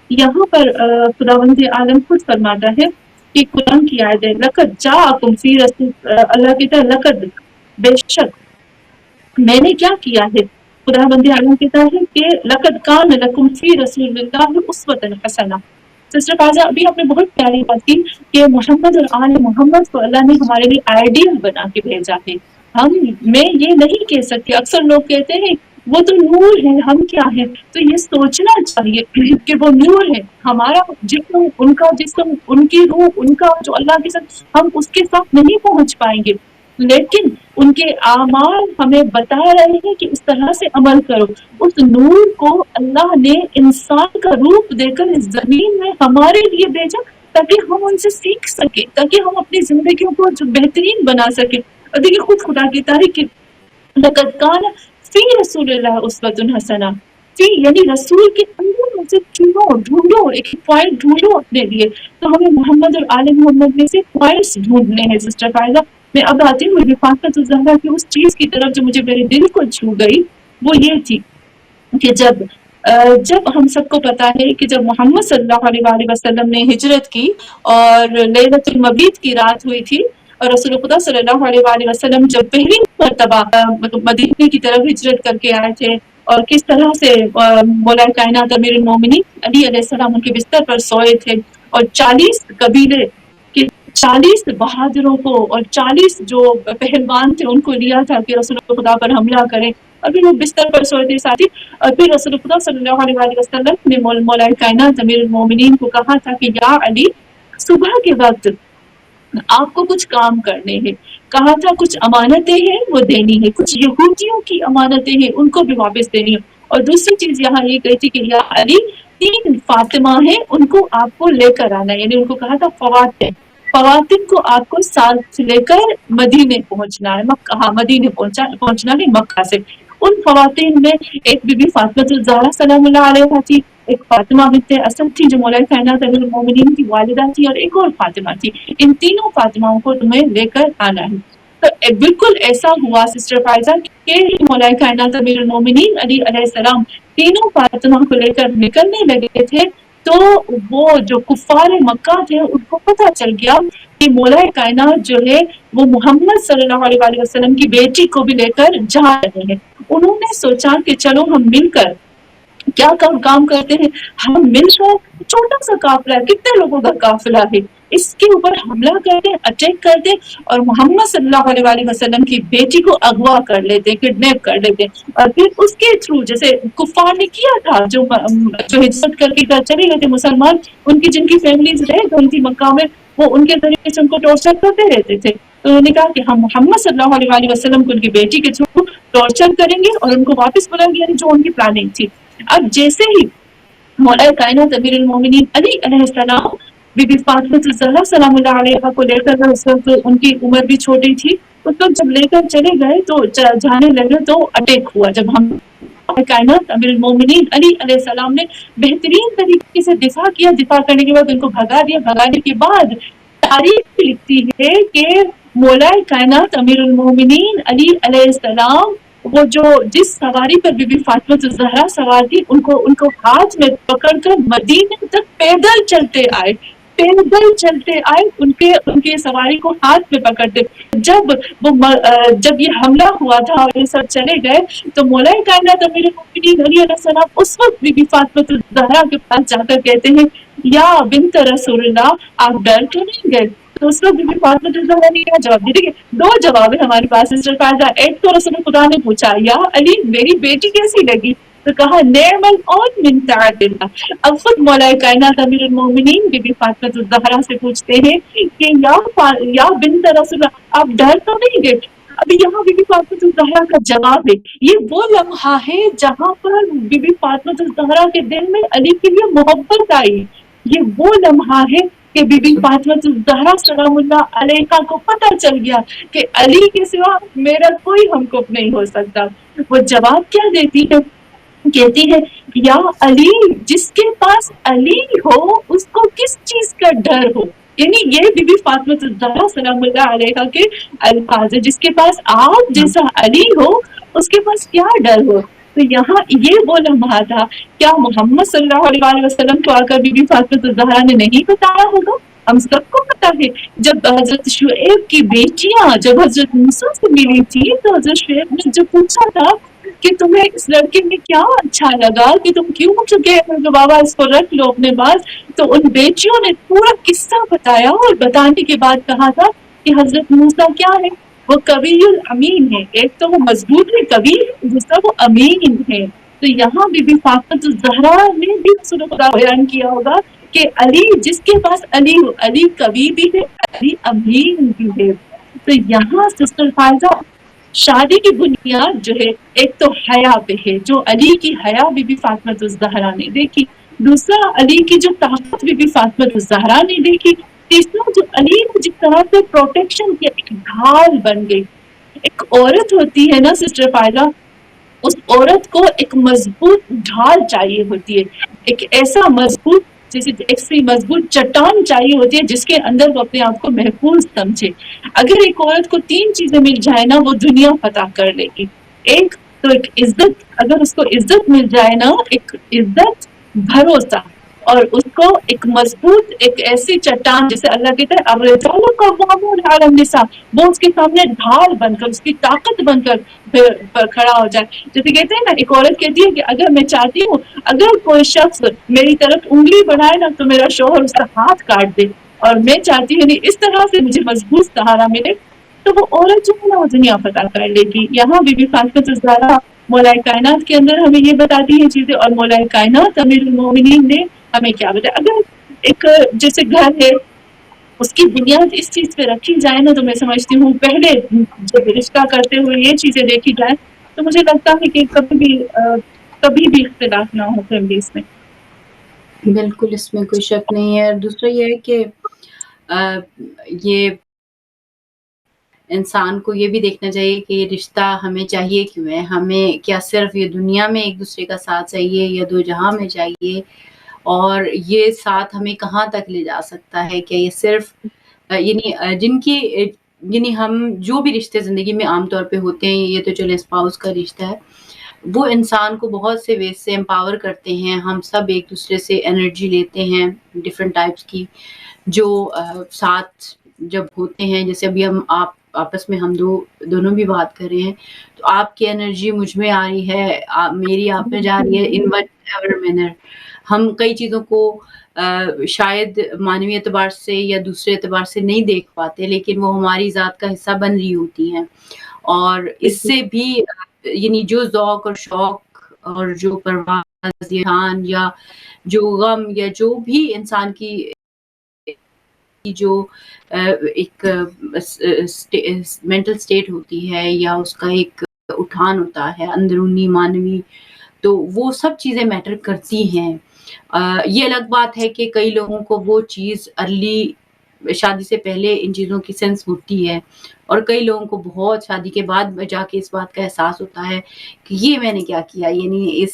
B: यहाँ पर खुदावंद आलम खुद फरमाता है कि कुरान की आयत है, लकद जाअकुम फी रसूल, अल्लाह कहता है लकद, बेशक मैंने क्या किया है। खुदावंद आलम कहता है कि लकद कान लकुम फी रसूलिल्लाहि उस्वतुन हसना। सिस्टर फायजा, अभी आपने बहुत प्यारी बात की कि मोहम्मद और आले मोहम्मद को अल्लाह ने हमारे लिए आइडियल बना के भेजा है। मैं ये नहीं कह सकती, अक्सर लोग कहते हैं वो तो नूर है, हम क्या है। तो ये सोचना चाहिए कि वो नूर है, हमारा जिस्म, उनका जिस्म, उनकी रूह, उनका जो अल्लाह के साथ, हम उसके साथ नहीं पहुंच पाएंगे, लेकिन उनके आमाल हमें बता रहे हैं कि इस तरह से अमल करो। उस नूर को अल्लाह ने इंसान का रूप देकर इस जमीन में हमारे लिए भेजा, ताकि हम उनसे सीख सके, ताकि हम अपनी जिंदगियों को जो बेहतरीन बना सके। और देखिए खुद खुदा की तारीफ, लक़द कान फ़ी रसूलिल्लाह उस्वतुन हसना। फ़ी यानी रसूल के अंदर से चुनो, ढूंढो, एक पॉइंट ढूंढो अपने लिए। तो हमें मोहम्मद और आले मोहम्मद में से पॉइंट्स ढूंढने हैं। सिस्टर फायदा, मैं अब आती हूँ फातिमा ज़हरा की उस चीज की तरफ जो मुझे मेरे दिल को छू गई। वो ये थी कि जब हम सबको पता है कि जब मोहम्मद सल्लल्लाहु अलैहि वसल्लम ने हिजरत की और लैलतुल मबीत की रात हुई थी, और रसूल खुदा सल्लल्लाहु अलैहि वसल्लम जब पहली मर्तबा मतलब मदीने की तरफ हिजरत करके आए थे, और किस तरह से मौला कायनात अमीरुल मोमिनीन अली अलैहिस्सलाम उनके बिस्तर पर सोए थे, और 40 कबीले के 40 बहादुरों को और 40 जो पहलवान थे उनको लिया था कि रसूल खुदा पर हमला करें, और फिर वो बिस्तर पर सोए थे साथी। और फिर रसूल खुदा सल्लल्लाहु अलैहि वसल्लम ने मौला कायनात अमीरुल मोमिनीन को कहा था कि या अली, सुबह के वक्त आपको कुछ काम करने हैं। कहा था कुछ अमानतें हैं वो देनी है, कुछ यहूदियों की अमानतें हैं उनको भी वापस देनी है। और दूसरी चीज यहाँ ये कही थी कि या अली, 3 फातिमा है उनको आपको लेकर आना है, यानी उनको कहा था फवातिन को आपको साथ लेकर मदीने पहुंचना है, मक्का, हाँ मदीने पहुंचना है मक्का से। उन फवातिन में एक बीबी फातिमा ज़हरा सलामुल्लाह अलैहा थी, एक फातिमा बिन्त असद थी जो मौला कायनात अमीरुल मोमिनीन की वालिदा थी, और एक और फातिमा थी। इन तीनों फातिमाओं को तुम्हें लेकर आना है। तो बिल्कुल ऐसा हुआ सिस्टर फायजा कि मौला कायनात अमीरुल मोमिनीन अली अलैहिस्सलाम तीनों फातिमा को लेकर निकलने लगे थे, तो वो जो कुफ्फार मक्का थे उनको पता चल गया कि मौला कायनात जो है वो मोहम्मद सल्लल्लाहु अलैहि वसल्लम की बेटी को भी लेकर जा रहे हैं। उन्होंने सोचा कि चलो हम मिलकर क्या काम करते हैं, हम मिलकर छोटा सा काफिला, कितने लोगों का काफिला है, इसके ऊपर हमला करते, अटैक करते, और मोहम्मद सल्लल्लाहु अलैहि वसल्लम की बेटी को अगवा कर लेते, किडनैप कर लेते, और फिर उसके थ्रू जैसे कुफार ने किया था, जो हिजरत करके चले गए थे मुसलमान, उनकी जिनकी फैमिलीज रह गई थी मक्का में, वो उनके जरिए से उनको टॉर्चर करते रहते थे। तो उन्होंने कहा कि हम मोहम्मद सल्लल्लाहु अलैहि वसल्लम को उनकी बेटी के थ्रू टॉर्चर करेंगे और उनको वापस बुलाएंगे, यानी जो उनकी प्लानिंग थी। अब जैसे ही मौला कायनात अमीरुल मोमिनीन अली अलैहिस्सलाम बीबी फातिमा ज़हरा सलामुल्लाह अलैहा को लेकर, उस वक्त उनकी उम्र भी छोटी थी, उस वक्त जब लेकर चले गए तो जाने लगे तो अटैक हुआ। जब हम कायनात अमीरुल मोमिनीन अली अलैहिस्सलाम ने बेहतरीन तरीके से दिफा किया, दिफा करने के बाद उनको भगा दिया, भगाने के बाद तारीख लिखती है कि मौला कायनात अमीरुल मोमिनीन अली अलैहिस्सलाम वो जो जिस सवारी पर बीबी फातिमा ज़हरा सवार थी, उनको हाथ में पकड़कर मदीने तक पैदल चलते आए, उनके सवारी को हाथ में पकड़ते। जब ये हमला हुआ था और ये सब चले गए, तो मौला कायनात अमीरुल मोमिनीन अली अलैहिस्सलाम उस वक्त बीबी फातिमा ज़हरा के पास जाकर कहते हैं, या बिन्त रसूलुल्लाह, आप डर क्यों नहीं गए? तो उस वक्त बीबी फातिमा ज़हरा ने क्या जवाब दिया? देखिए 2 जवाब है हमारे पास सिस्टर फायजा। एक तो रसूल खुदा ने पूछा, या अली मेरी बेटी कैसी लगी? تو کہا نعمل اور من ساعتنا. اب خود مولا کائنات امیر المومنین بی بی فاطمہ الزہرا سے پوچھتے ہیں کہ یا بنت رسول اللہ آپ ڈر تو نہیں گئے؟ ابھی یہاں بی بی فاطمہ الزہرا کا جواب ہے. یہ وہ لمحہ ہے جہاں پر بی بی فاطمہ الزہرا کے دل میں علی کے لیے محبت آئی. یہ وہ لمحہ ہے کہ بی بی فاطمہ الزہرا سلام اللہ علیہا کو پتہ چل گیا کہ علی کے سوا میرا کوئی ہم کو نہیں ہو سکتا. وہ جواب کیا دیتی ہے؟ کہتی ہے یا علی جس کے پاس علی ہو اس کو کس چیز کا ڈر ہو. یعنی یہ بی بی فاطمہ الزہرا سلام اللہ علیہا کے الفاظ ہے. جس کے پاس آپ جیسا علی ہو اس کے پاس کیا ڈر ہو. تو یہاں یہ وہ لمحہ تھا. کیا محمد صلی اللہ علیہ وسلم کو آ کر بی بی فاطمہ الزہرا نے نہیں بتایا ہوگا؟ ہم سب کو پتا ہے جب حضرت شعیب کی بیٹیاں جب حضرت موسیٰ سے ملی تھی تو حضرت شعیب نے جو پوچھا تھا کہ تمہیں اس لڑکے میں کیا اچھا لگا کہ تم کیوں چکے ہیں کہ بابا اس کو رکھ لو اپنے پاس. تو ان بیٹیوں نے پورا قصہ بتایا اور بتانے کے بعد کہا تھا کہ حضرت موسیٰ کیا ہے؟ وہ قوی الامین ہے. ایک تو وہ مضبوط ہے قوی ہے دوسرا وہ امین ہے. تو یہاں بی بی فاطمہ الزہرا نے بھی رسول خدا بیان کیا ہوگا کہ علی جس کے پاس علی ہو علی قوی بھی ہے علی امین بھی ہے. تو یہاں سسٹر فائزہ شادی کی بنیاد جو ہے ایک تو حیا پہ ہے جو علی کی حیا بی بی فاطمہ الزہرا نے دیکھی. دوسرا علی کی جو طاقت بی بی فاطمہ الزہرا نے دیکھی. تیسرا جو علی نے جس طرح سے پروٹیکشن کیا ایک ڈھال بن گئی. ایک عورت ہوتی ہے نا سسٹر فائزہ اس عورت کو ایک مضبوط ڈھال چاہیے ہوتی ہے. ایک ایسا مضبوط جیسے ایک مضبوط چٹان چاہیے ہوتی ہے جس کے اندر وہ اپنے آپ کو محفوظ سمجھے. اگر ایک عورت کو 3 چیزیں مل جائے نا وہ دنیا فتح کر لے گی. ایک تو ایک عزت اگر اس کو عزت مل جائے نا ایک عزت بھروسہ اور اس کو ایک مضبوط ایک ایسی چٹان جیسے اللہ کہتا ہے الرجال قوامون علی النساء وہ اس کے سامنے ڈھال بن کر اس کی طاقت بن کر کھڑا ہو جائے. جیسے کہتے ہیں نا ایک عورت کہتی ہے کہ اگر میں چاہتی ہوں اگر کوئی شخص میری طرف انگلی بڑھائے نا تو میرا شوہر اس کا ہاتھ کاٹ دے اور میں چاہتی ہوں اس طرح سے مجھے مضبوط سہارا ملے تو وہ عورت جو ہے نا وہ دنیا فتح کر لے گی. یہاں بی بی فاطمہ الزہرا مولا کائنات کے اندر ہمیں یہ بتاتی ہیں چیزیں اور مولا کائنات امیر المومنین نے ہمیں کیا بتایا. اگر ایک جیسے گھر ہے اس کی بنیاد اس چیز پہ رکھی جائے نا تو میں سمجھتی ہوں پہلے جب رشتہ کرتے ہوئے یہ چیزیں دیکھی جائیں تو مجھے لگتا ہے کہ کبھی بھی اختلاف نہ ہو فیملیز میں.
A: بالکل اس میں کوئی شک نہیں ہے. دوسرا یہ ہے کہ یہ انسان کو یہ بھی دیکھنا چاہیے کہ یہ رشتہ ہمیں چاہیے کیوں ہے. ہمیں کیا صرف یہ دنیا میں ایک دوسرے کا ساتھ چاہیے یا دو جہاں میں چاہیے اور یہ ساتھ ہمیں کہاں تک لے جا سکتا ہے. کیا یہ صرف یعنی ہم جو بھی رشتے زندگی میں عام طور پہ ہوتے ہیں یہ تو چلے اسپاؤس کا رشتہ ہے وہ انسان کو بہت سے ویز سے امپاور کرتے ہیں. ہم سب ایک دوسرے سے انرجی لیتے ہیں ڈفرینٹ ٹائپس کی جو ساتھ جب ہوتے ہیں جیسے ابھی ہم آپس میں ہم دونوں بھی بات کر رہے ہیں تو آپ کی انرجی مجھ میں آ رہی ہے میری آپ میں جا رہی ہے ان وٹ ایور مینر. ہم کئی چیزوں کو شاید معنوی اعتبار سے یا دوسرے اعتبار سے نہیں دیکھ پاتے لیکن وہ ہماری ذات کا حصہ بن رہی ہوتی ہیں اور اس سے بھی یعنی جو ذوق اور شوق اور جو پرواز یا جو غم یا جو بھی انسان کی جو ایک مینٹل سٹیٹ ہوتی ہے یا اس کا ایک اٹھان ہوتا ہے اندرونی مانوی تو وہ سب چیزیں میٹر کرتی ہیں. یہ الگ بات ہے کہ کئی لوگوں کو وہ چیز ارلی شادی سے پہلے ان چیزوں کی سینس ہوتی ہے اور کئی لوگوں کو بہت شادی کے بعد جا کے اس بات کا احساس ہوتا ہے کہ یہ میں نے کیا کیا. یعنی اس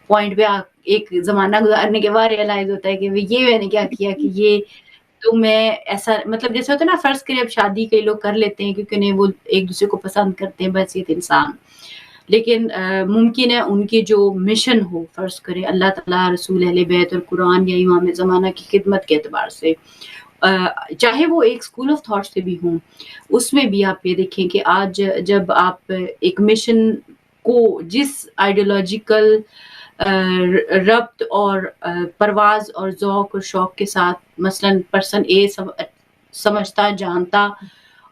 A: پوائنٹ پہ ایک زمانہ گزارنے کے بعد ریئلائز ہوتا ہے کہ یہ میں نے کیا کیا کہ یہ تو میں ایسا مطلب جیسے ہوتا ہے نا فرض کرے اب شادی کئی لوگ کر لیتے ہیں کیونکہ انہیں وہ ایک دوسرے کو پسند کرتے ہیں بحیثیت انسان لیکن ممکن ہے ان کی جو مشن ہو فرض کرے اللہ تعالیٰ رسول اہل بیت اور قرآن یا امام زمانہ کی خدمت کے اعتبار سے چاہے وہ ایک اسکول آف تھاٹ سے بھی ہوں اس میں بھی آپ یہ دیکھیں کہ آج جب آپ ایک مشن کو جس آئیڈیولوجیکل ربط اور پرواز اور ذوق اور شوق کے ساتھ مثلا پرسن اے سمجھتا جانتا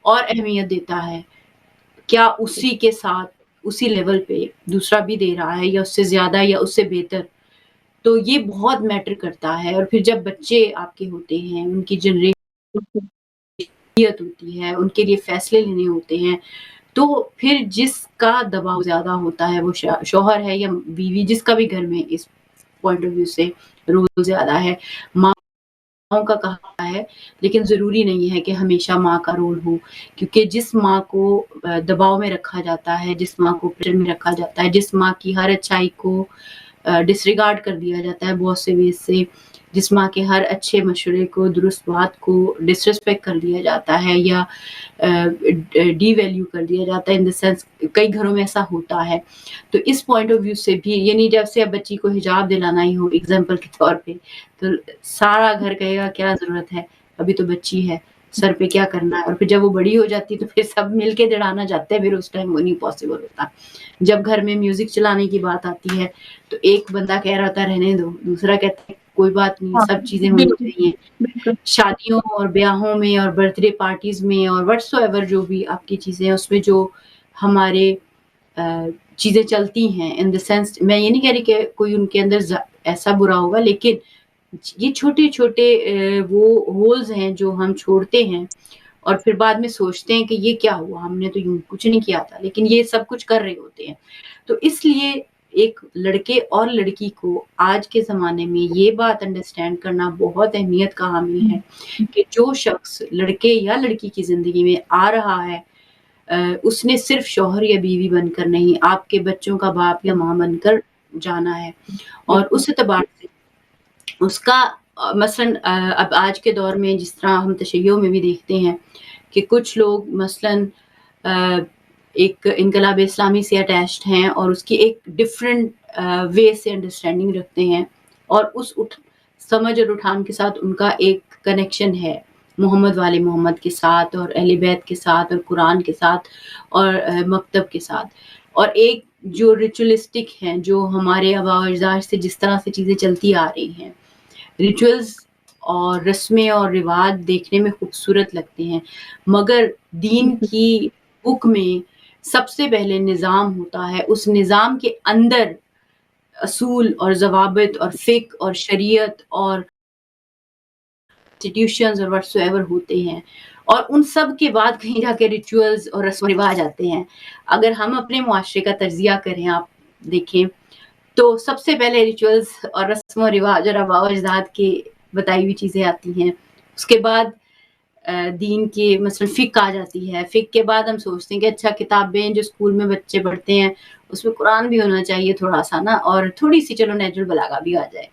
A: اور اہمیت دیتا ہے کیا اسی کے ساتھ उसी लेवल पे दूसरा भी दे रहा है या उससे ज़्यादा या उससे बेहतर, तो ये बहुत मैटर करता है। और फिर जब बच्चे आपके होते हैं, उनकी
B: बिल्कुल,
A: जनरेट होती है, उनके लिए फैसले लेने होते हैं, तो फिर जिसका दबाव ज़्यादा होता है वो शौहर है या बीवी, जिसका भी घर में इस पॉइंट ऑफ व्यू से रोल ज़्यादा है। माँओं का कहा है, लेकिन ज़रूरी नहीं है कि हमेशा माँ का रोल हो, क्योंकि जिस माँ को दबाव में रखा जाता है, जिस माँ को प्रेशर में रखा जाता है, जिस माँ की हर अच्छाई को डिसरिगार्ड कर दिया जाता है बहुत से वेज़ से, जिस माँ के हर अच्छे मशवरे को, दुरुस्त बात को डिसरिस्पेक्ट कर दिया जाता है या डीवैल्यू कर दिया जाता है, इन द सेंस कई घरों में ऐसा होता है। तो इस पॉइंट ऑफ व्यू से भी, यानी जब से अब बच्ची को हिजाब दिलाना ही हो एग्जाम्पल के तौर पे, तो सारा घर कहेगा क्या ज़रूरत है, अभी तो बच्ची है, सर पे क्या करना है। और फिर जब वो बड़ी हो जाती है तो फिर सब मिल के दिलाना चाहते हैं, फिर उस टाइम वो नहीं पॉसिबल होता। जब घर में म्यूज़िक चलाने की बात आती है, तो एक बंदा कह रहा होता है रहने दो, दूसरा कहता है कोई बात नहीं,
B: हाँ,
A: सब चीज़ें होनी
B: बिल्कुल,
A: चाहिए।
B: बिल्कुल,
A: शादियों और ब्याहों में और बर्थडे पार्टीज़ में और व्हाट्सोएवर जो भी आपकी चीज़ें हैं, उसमें जो हमारे चीज़ें चलती हैं, इन द सेंस मैं ये नहीं कह रही कि कोई उनके अंदर ऐसा बुरा होगा, लेकिन ये छोटे-छोटे वो होल्स हैं जो हम छोड़ते हैं और फिर बाद में सोचते हैं कि ये क्या हुआ? हमने तो यूँ कुछ नहीं किया था, लेकिन ये सब कुछ कर रहे होते हैं। तो इसलिए एक लड़के और लड़की को आज के ज़माने में ये बात अंडरस्टैंड करना बहुत अहमियत का हामिल
B: हुँ,
A: है कि जो शख्स लड़के या लड़की की ज़िंदगी में आ रहा है, उसने सिर्फ़ शौहर या बीवी बनकर नहीं, आपके बच्चों का बाप या माँ बनकर जाना है। और
B: बिल्कुल,
A: उस एतबार से उसका मसलन अब आज के दौर में जिस तरह हम तशय्युओ में भी देखते हैं कि कुछ लोग मसलन अ, एक इनकलाब इस्लामी से अटैच्ड हैं और उसकी एक डिफरेंट वे से अंडरस्टैंडिंग रखते हैं और उस समझ और उठान के साथ उनका एक कनेक्शन है मोहम्मद वाले मोहम्मद के साथ और अहले बैत के साथ और कुरान के साथ और मकतब के साथ। और एक जो रिचुअलिस्टिक हैं, जो हमारे आबा और अजदाद से जिस तरह से चीज़ें चलती आ रही हैं, रिचुअल्स और रस्में और रिवाज देखने में खूबसूरत लगते हैं, मगर दीन
B: बिल्कुल,
A: की बुक में सबसे पहले निज़ाम होता है, उस निज़ाम के अंदर असूल और ज़वाबित और फ़िक़्ह और शरीयत और इंस्टीट्यूशंस और व्हाटसोएवर होते हैं और उन सब के बाद कहीं जाके रिचुअल्स और रस्म-रिवाज आते हैं। अगर हम अपने मुआशरे का तज्ज़िया करें, आप देखें, तो सबसे पहले रिचुअल्स और रस्म और रिवाज और आबा और अजदाद की बताई हुई चीज़ें आती हैं। उसके बाद दीन के मसलन फ़िक़्ह आ जाती है। फ़िक़्ह के बाद हम सोचते हैं कि अच्छा किताबें जो स्कूल में बच्चे पढ़ते हैं, उसमें कुरान भी होना चाहिए थोड़ा-सा ना और थोड़ी-सी चलो नेचुरल बलागा भी आ जाए,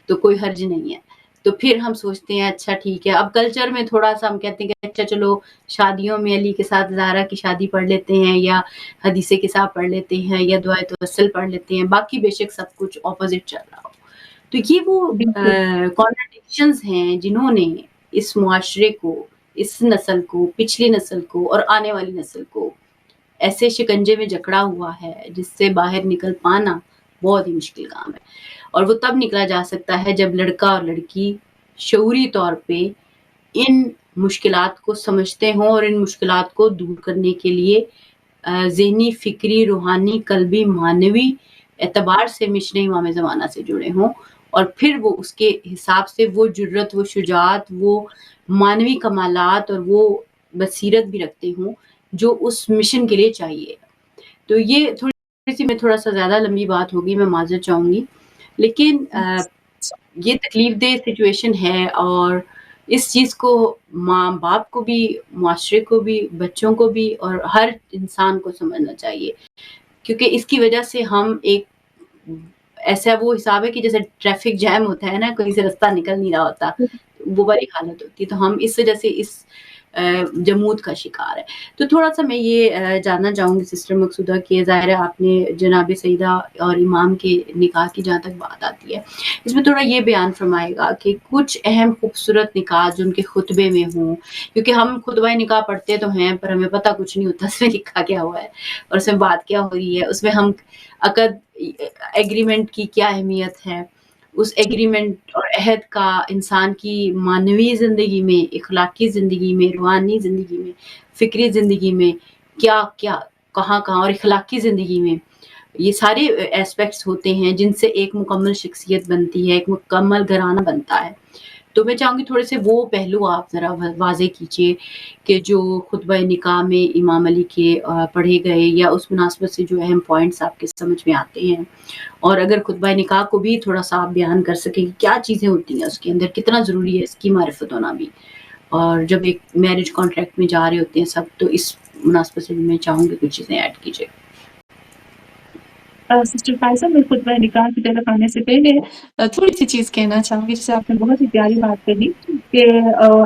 A: तो कोई हर्ज नहीं है। तो फिर हम सोचते हैं अच्छा ठीक है, अब कल्चर में थोड़ा-सा हम कहते हैं कि अच्छा चलो शादियों में अली के साथ ज़ाहरा की शादी पढ़ लेते हैं या हदीसे के साथ पढ़ लेते हैं या दुआए तवस्सुल पढ़ लेते हैं, बाकी बेशक सब कुछ ऑपोज़िट चल रहा हो। तो ये वो
B: बिल्कुल,
A: कॉन्ट्रडिक्शंस हैं जिन्होंने इस मुआशरे को, इस नस्ल को, पिछली नस्ल को और आने वाली नस्ल को ऐसे शिकंजे में जकड़ा हुआ है, जिससे बाहर निकल पाना बहुत ही मुश्किल काम है। और वो तब निकला जा सकता है जब लड़का और लड़की शऊरी तौर पे इन मुश्किलात को समझते हों और इन मुश्किलात को दूर करने के लिए ज़हनी, फ़िक्री, रूहानी, कल्बी, मानवी एतबार से मिशने इमाम ज़माना से जुड़े हों और फिर वो उसके हिसाब से वो जुर्रत, वो शुजाअत, वो मानवी कमालात और वो बसीरत भी रखते हों, जो उस मिशन के लिए चाहिए। तो ये थोड़ी-सी मैं थोड़ा-सा ज़्यादा लंबी बात होगी, मैं माज़रत चाहूँगी। लेकिन ये तकलीफ़देह सिचुएशन है और इस चीज़ को माँ-बाप को भी, मुआशरे को भी, बच्चों को भी और हर इंसान को समझना चाहिए। क्योंकि इसकी वजह से हम एक ऐसा वो हिसाब है कि जैसे ट्रैफ़िक जैम होता है ना, कहीं से रास्ता निकल नहीं रहा होता, वो वाली हालत होती है। तो हम इस वजह से इस जमूत का शिकार है। तो थोड़ा-सा मैं ये जानना चाहूँगी सिस्टर मकसूदा कि ज़ाहिर है आपने जनाब सईदा और इमाम के निकाह की जहाँ तक बात आती है, इसमें थोड़ा ये बयान फ़रमाइएगा कि कुछ अहम खूबसूरत निकाह जो उनके खुतबे में हों, क्योंकि हम खुतबा निकाह पढ़ते तो हैं पर हमें पता कुछ नहीं होता उसमें लिखा क्या हुआ है और उसमें बात क्या हो रही है, उसमें हम अक़द एग्रीमेंट की क्या अहमियत है, उस एग्रीमेंट और अहद का इंसान की मानवी ज़िंदगी में, इख़लाक़ी ज़िंदगी में, रूहानी ज़िंदगी में, फ़िक्री ज़िंदगी में क्या-क्या कहाँ-कहाँ और इखलाकी ज़िंदगी में ये सारे एस्पेक्ट्स होते हैं जिनसे एक मुकम्मल शख्सियत बनती है, एक मुकम्मल घराना बनता है। तो मैं चाहूँगी थोड़े से वो पहलू आप ज़रा वाज़ेह कीजिए कि जो खुतबा निकाह में इमाम अली के पढ़े गए या उस मुनासबत से जो अहम पॉइंट्स आपके समझ में आते हैं। और अगर खुतबा निकाह को भी थोड़ा-सा आप बयान कर सकें कि क्या चीज़ें होती हैं उसके अंदर, कितना ज़रूरी है इसकी मारिफत होना भी। और जब एक मैरिज कॉन्ट्रैक्ट में जा रहे होते हैं सब, तो इस मुनासबत से भी मैं चाहूँगी कुछ चीज़ें ऐड कीजिए।
B: सिस्टर फायज़ा, मैं खुतबा निकाह की तरफ आने से पहले थोड़ी-सी चीज़ कहना चाहूँगी, जैसे आपने बहुत ही प्यारी बात कही कि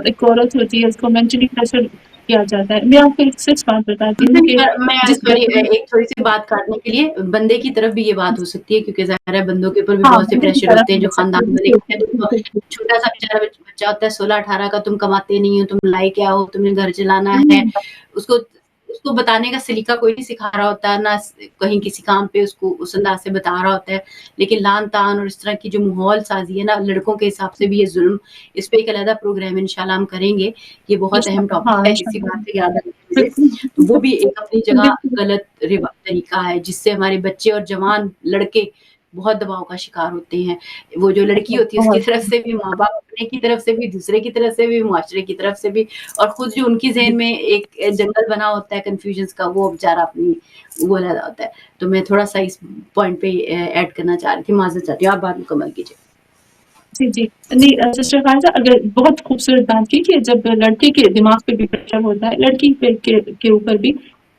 B: एक औरत होती है, उसको मेंटली प्रेशर किया जाता है। मैं आपको एक सच बात बताती हूँ कि
A: मैं
B: जिस
A: सॉरी
B: घर में
A: एक थोड़ी-सी बात काटने के लिए, बंदे की तरफ भी ये बात हो सकती है क्योंकि ज़ाहिर है बंदों के ऊपर भी
B: हाँ,
A: बहुत से
B: बंदे की
A: प्रेशर
B: तरफ
A: होते हैं
B: हो
A: जो
B: सकती
A: खानदान
B: है।
A: वाले
B: बिल्कुल,
A: होते हैं,
B: बिल्कुल,
A: तो
B: बिल्कुल।
A: छोटा-सा बेचारा बच्चा होता है 16-18 का, तुम कमाते नहीं हो, तुम लायक क्या हो, तुम्हें घर चलाना है।
B: हुँ,
A: उसको उसको बताने का सलीका कोई नहीं सिखा रहा होता है, ना कहीं किसी काम पे उसको उस अंदाज़ से बता रहा होता है। लेकिन लान-तान और इस तरह की जो माहौल साज़ी है ना, लड़कों के हिसाब से भी ये ज़ुल्म, इस पे एक अलग प्रोग्राम इंशाल्लाह हम करेंगे। ये बहुत अहम
B: इंशाल्लाह,
A: टॉपिक
B: हाँ,
A: है, इसी
B: इंशाल्लाह।
A: बात से याद आया मुझे।
B: बिल्कुल,
A: तो वो भी एक अपनी जगह
B: बिल्कुल,
A: गलत तरीका है जिससे हमारे बच्चे और जवान लड़के बहुत दबाव का शिकार होते हैं। वो जो लड़की होती है उसकी
B: बहुत
A: तरफ से भी, माँ-बाप अपने की तरफ से भी, दूसरे की तरफ से भी, मुआशरे की तरफ से भी, और खुद जो उनकी ज़हन में एक जंगल बना होता है कन्फ्यूजन्स का, वो बेचारा अपनी वो लगा होता है। तो मैं थोड़ा-सा इस पॉइंट पे ऐड करना चाह रही थी, माज़रत चाहती हूँ, आप बात मुकम्मल कीजिए।
B: जी, जी। नहीं सिस्टर फायज़ा, अगर बहुत खूबसूरत बात की कि जब लड़के के दिमाग पे भी प्रेशर होता है, लड़की पे के ऊपर भी,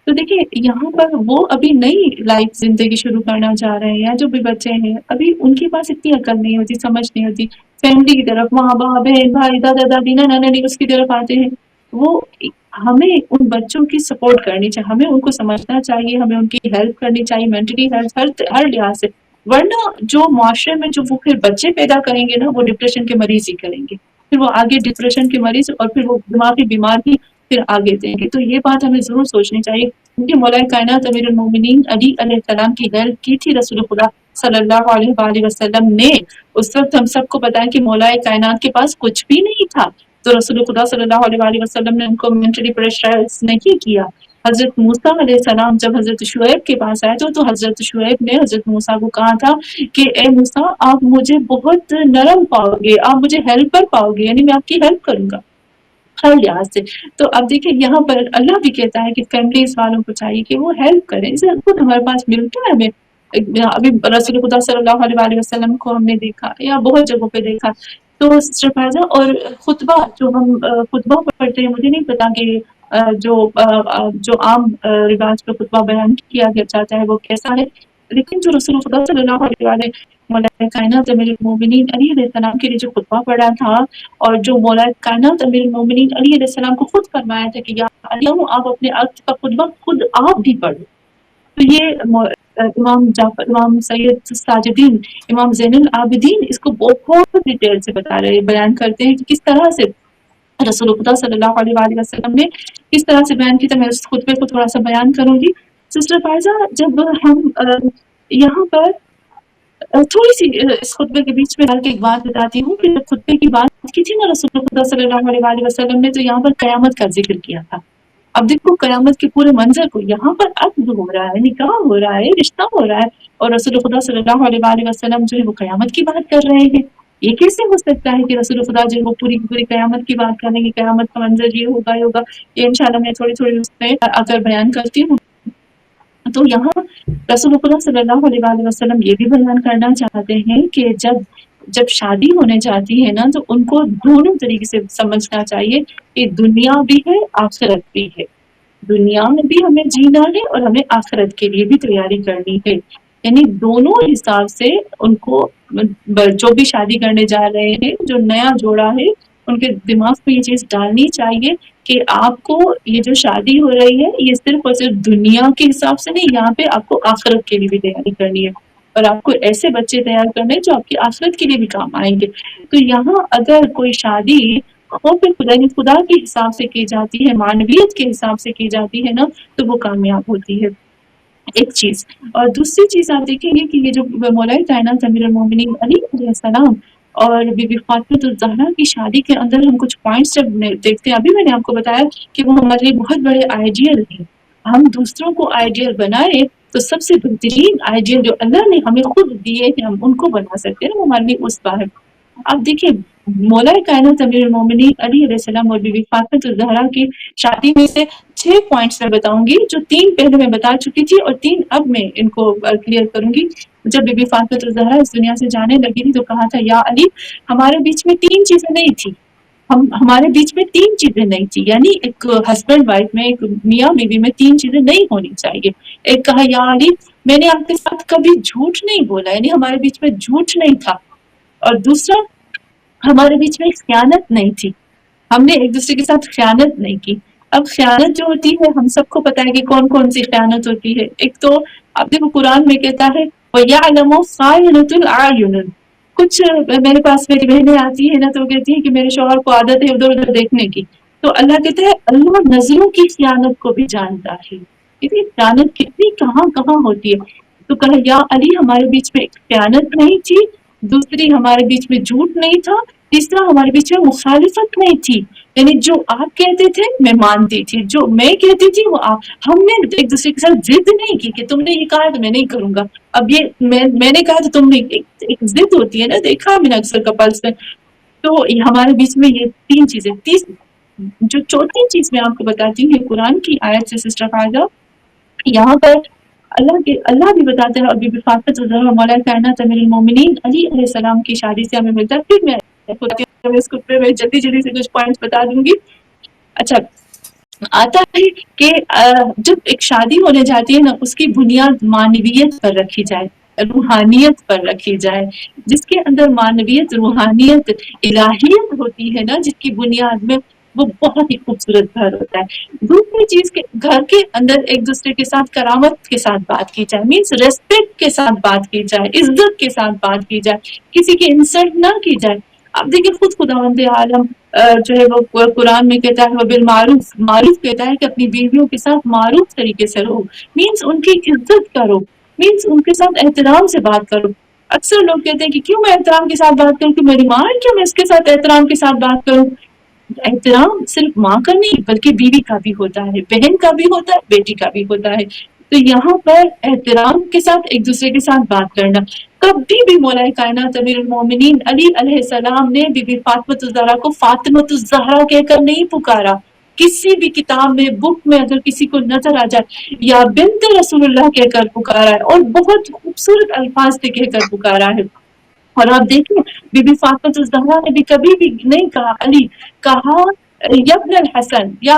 B: तो देखिए यहाँ पर वो अभी नई लाइफ ज़िंदगी शुरू करना चाह रहे हैं, या जो भी बच्चे हैं, अभी उनके पास इतनी अकल नहीं होती, समझ नहीं होती। फैमिली की तरफ माँ-बाप, बहन-भाई, दादा-दादी, नाना-नानी उसकी तरफ आते हैं। वो हमें उन बच्चों की सपोर्ट करनी चाहिए, हमें उनको समझना चाहिए, हमें उनकी हेल्प करनी चाहिए, मेंटली हेल्थ हर लिहाज से। वरना जो मुआशरे में जो वो फिर बच्चे पैदा करेंगे ना, वो डिप्रेशन के मरीज ही करेंगे। फिर वो आगे डिप्रेशन के मरीज और फिर वो दिमागी बीमार ही फिर आगे देंगे। तो ये बात हमें ज़रूर सोचनी चाहिए, क्योंकि मौला कायनात अमीरुल मोमिनीन अली अलैहिस्सलाम की हेल्प की थी रसूल खुदा सल्लल्लाहु अलैहि वसल्लम ने। उस वक़्त हम सबको पता है कि मौला कायनात के पास कुछ भी नहीं था। तो रसूल खुदा सल्लल्लाहु अलैहि वसल्लम ने उनको मेंटली प्रेशराइज़ नहीं किया। हज़रत मूसा अलैहिस्सलाम जब हज़रत शुएब के पास आए तो हज़रत शुएब ने हज़रत मूसा को कहा था कि ए मूसा, आप मुझे बहुत नरम पाओगे, आप मुझे हेल्पर पाओगे, यानी मैं आपकी हेल्प करूँगा हर लिहाज से। तो अब देखिए यहाँ पर अल्लाह भी कहता है कि फैमिलीज़ वालों को चाहिए कि वो हेल्प करें। जैसे खुद हमारे पास मिलता है हमें, अभी रसूल खुदा सल्लल्लाहु अलैहि वसल्लम को हमने देखा या बहुत जगहों पे देखा। तो सिस्टर फायज़ा, और खुतबा जो हम खुतबा पढ़ते हैं, मुझे नहीं पता कि जो आम रिवाज पे खुतबा बयान किया जाता है वो कैसा है। लेकिन जो रसूल खुदा सल्लल्लाहु अलैहि मौला कायनात अमीरुल मोमिनीन अली अलैहिस्सलाम के लिए जो खुतबा पढ़ा था, और जो मौला कायनात अमीरुल मोमिनीन अली अलैहिस्सलाम को खुद फरमाया था कि या अली, आप अपने अक़्द का खुतबा खुद आप भी पढ़ो। तो ये इमाम जाफ़र, इमाम सैयद साजिदीन, इमाम ज़ैनुल आबिदीन इसको बहुत डिटेल से बता रहे हैं, बयान करते हैं कि किस तरह से रसूल खुदा सल्लल्लाहु अलैहि वसल्लम ने किस तरह से बयान किया। तो मैं उस खुतबे को थोड़ा-सा बयान करूँगी। सिस्टर फायज़ा, जब हम यहाँ पर थोड़ी-सी इस खुतबे के बीच में डाल के एक बात बताती हूँ कि जब खुतबे की बात की थी ना रसूल खुदा सल्लल्लाहु अलैहि वसल्लम ने, तो यहाँ पर क़यामत का ज़िक्र किया था। अब देखो क़यामत के पूरे मंज़र को, यहाँ पर अक़्द हो रहा है, निकाह हो रहा है, रिश्ता हो रहा है, और रसूल खुदा सल्लल्लाहु अलैहि वसल्लम जो है वो क़यामत की बात कर रहे हैं। ये कैसे हो सकता है कि रसूल खुदा जो है वो पूरी की पूरी क़यामत की बात कर रहे हैं कि क़यामत का मंज़र ये होगा, ये होगा। ये इंशाअल्लाह मैं थोड़ी-थोड़ी उसमें आकर बयान करती हूँ। तो यहाँ रसूल खुदा सल्लल्लाहु अलैहि वसल्लम ये भी बयान करना चाहते हैं कि जब जब शादी होने जाती है ना, तो उनको दोनों तरीके से समझना चाहिए कि दुनिया भी है, आखिरत भी है। दुनिया में भी हमें जीना है और हमें आखिरत के लिए भी तैयारी करनी है। यानी दोनों हिसाब से उनको जो भी शादी करने जा रहे हैं, जो नया जोड़ा है, उनके दिमाग में ये चीज़ डालनी चाहिए कि आपको ये जो शादी हो रही है, ये सिर्फ़ और सिर्फ़ दुनिया के हिसाब से नहीं, यहाँ पे आपको आखिरत के लिए भी तैयारी करनी है। और आपको ऐसे बच्चे तैयार करने हैं जो आपकी आखिरत के लिए भी काम आएँगे। तो यहाँ अगर कोई शादी खौफ़ खुदा यानी खुदा के हिसाब से की जाती है, मानवियत के हिसाब से की जाती है ना, तो वो कामयाब होती है। एक चीज़, और दूसरी चीज़ आप देखेंगे कि ये जो मौला कायनात अमीरुल मोमिनीन अली अलैहिस्सलाम और बीबी फातिमा ज़हरा की शादी के अंदर हम कुछ पॉइंट्स जब देखते हैं, अभी मैंने आपको बताया कि वो हमारे लिए बहुत बड़े आइडियल हैं। हम दूसरों को आइडियल बनाए तो सबसे बेहतरीन आइडियल जो अल्लाह ने हमें खुद दिए हैं हम उनको बना सकते हैं ना, वो हमारे लिए उस बार। अब देखिए मौलाए कायनात अमीरुल मोमिनीन अली अलैहिस्सलाम और बीबी फातिमा ज़हरा की शादी में से 6 पॉइंट्स मैं बताऊंगी, जो 3 पहले मैं बता चुकी थी और 3 अब मैं इनको क्लियर करूंगी। जब बीबी फातिमा ज़हरा इस दुनिया से जाने लगी थी तो कहा था, या अली हमारे बीच में 3 चीजें नहीं थी, हमारे बीच में 3 चीजें नहीं थी, यानी एक हस्बैंड वाइफ में, एक मियाँ बीवी में 3 चीजें नहीं होनी चाहिए। एक कहा, या अली मैंने आपके साथ कभी झूठ नहीं बोला, यानी हमारे बीच में झूठ नहीं था। और दूसरा, हमारे बीच में खयानत नहीं थी, हमने एक दूसरे के साथ खयानत नहीं की। अब खयानत जो होती है हम सबको पता है कि कौन कौन सी खयानत होती है। एक तो आप देखो कुरान में कहता है वयअलमु ख़ाइनतुल अयुन। कुछ मेरे पास मेरी बहनें आती है ना तो कहती है कि मेरे शौहर को आदत है उधर उधर देखने की, तो अल्लाह कहता है अल्लाह नजरों की खयानत को भी जानता है। इतनी खयानत कितनी कहाँ कहाँ होती है। तो कहा, या अली हमारे बीच में खयानत नहीं थी, दूसरी हमारे बीच में झूठ नहीं था, तीसरा हमारे बीच में मुखालिफत नहीं थी, यानी जो आप कहते थे मैं मानती थी, जो मैं कहती थी वो आप। हमने एक दूसरे के साथ जिद नहीं की कि तुमने ये कहा तो मैं नहीं करूंगा, अब ये मैंने कहा तो तुमने, एक जिद होती है ना, देखा मैंने अक्सर कपल्स में। तो हमारे बीच में ये 3 चीजें। जो चौथी चीज मैं आपको बताती हूँ, ये कुरान की आयत से सिस्टर फायदा, यहाँ पर अल्लाह भी बताते हैं और बीबी फातिमा ज़हरा मौला कायनात अमीरुल मोमिनीन अली अलैहिस्सलाम की शादी से हमें मिलता है। फिर मैं इस खुतबे में जल्दी जल्दी से कुछ पॉइंट्स बता दूंगी। अच्छा, आता है कि जब एक शादी होने जाती है ना, उसकी बुनियाद मानवीयत पर रखी जाए, रूहानियत पर रखी जाए। जिसके अंदर मानवीयत, रूहानियत, इलाहियत होती है ना, जिसकी बुनियाद में, वो बहुत ही खूबसूरत घर होता है। दूसरी चीज के घर के अंदर एक दूसरे के साथ करामत के साथ बात की जाए, मीन्स रेस्पेक्ट के साथ बात की जाए, इज्जत के साथ बात की जाए, किसी की इंसल्ट ना की जाए। आप देखिए खुद खुदावंद आलम जो है वो कुरान में कहता है वो बिल मारूफ, मारूफ कहता है कि अपनी बीवियों के साथ मारूफ तरीके से रहो, मीन्स उनकी इज्जत करो, मीन्स उनके साथ एहतराम से बात करो। अक्सर लोग कहते हैं कि क्यों मैं एहतराम के साथ बात करूं, कि मेरी माँ है, क्यों मैं इसके साथ एहतराम के साथ बात करूं। एहतराम सिर्फ माँ का नहीं बल्कि बीवी का भी होता है, बहन का भी होता है, बेटी का भी होता है। तो यहाँ पर एहतराम के साथ एक दूसरे के साथ बात करना। कभी भी मौलाए कायनात अमीरुल मोमिनीन अली अलैहिस्सलाम ने बीबी फातिमा ज़हरा को फातिमा ज़हरा कहकर नहीं पुकारा। किसी भी किताब में, बुक में अगर किसी को नजर आ जाए, या बिन्त रसूलुल्लाह कहकर पुकारा है, और बहुत खूबसूरत अल्फाज से कहकर पुकारा है। और आप देखिए बीबी फातिमा ज़हरा ने भी कभी भी नहीं कहा अली, कहा यब्नल हसन, या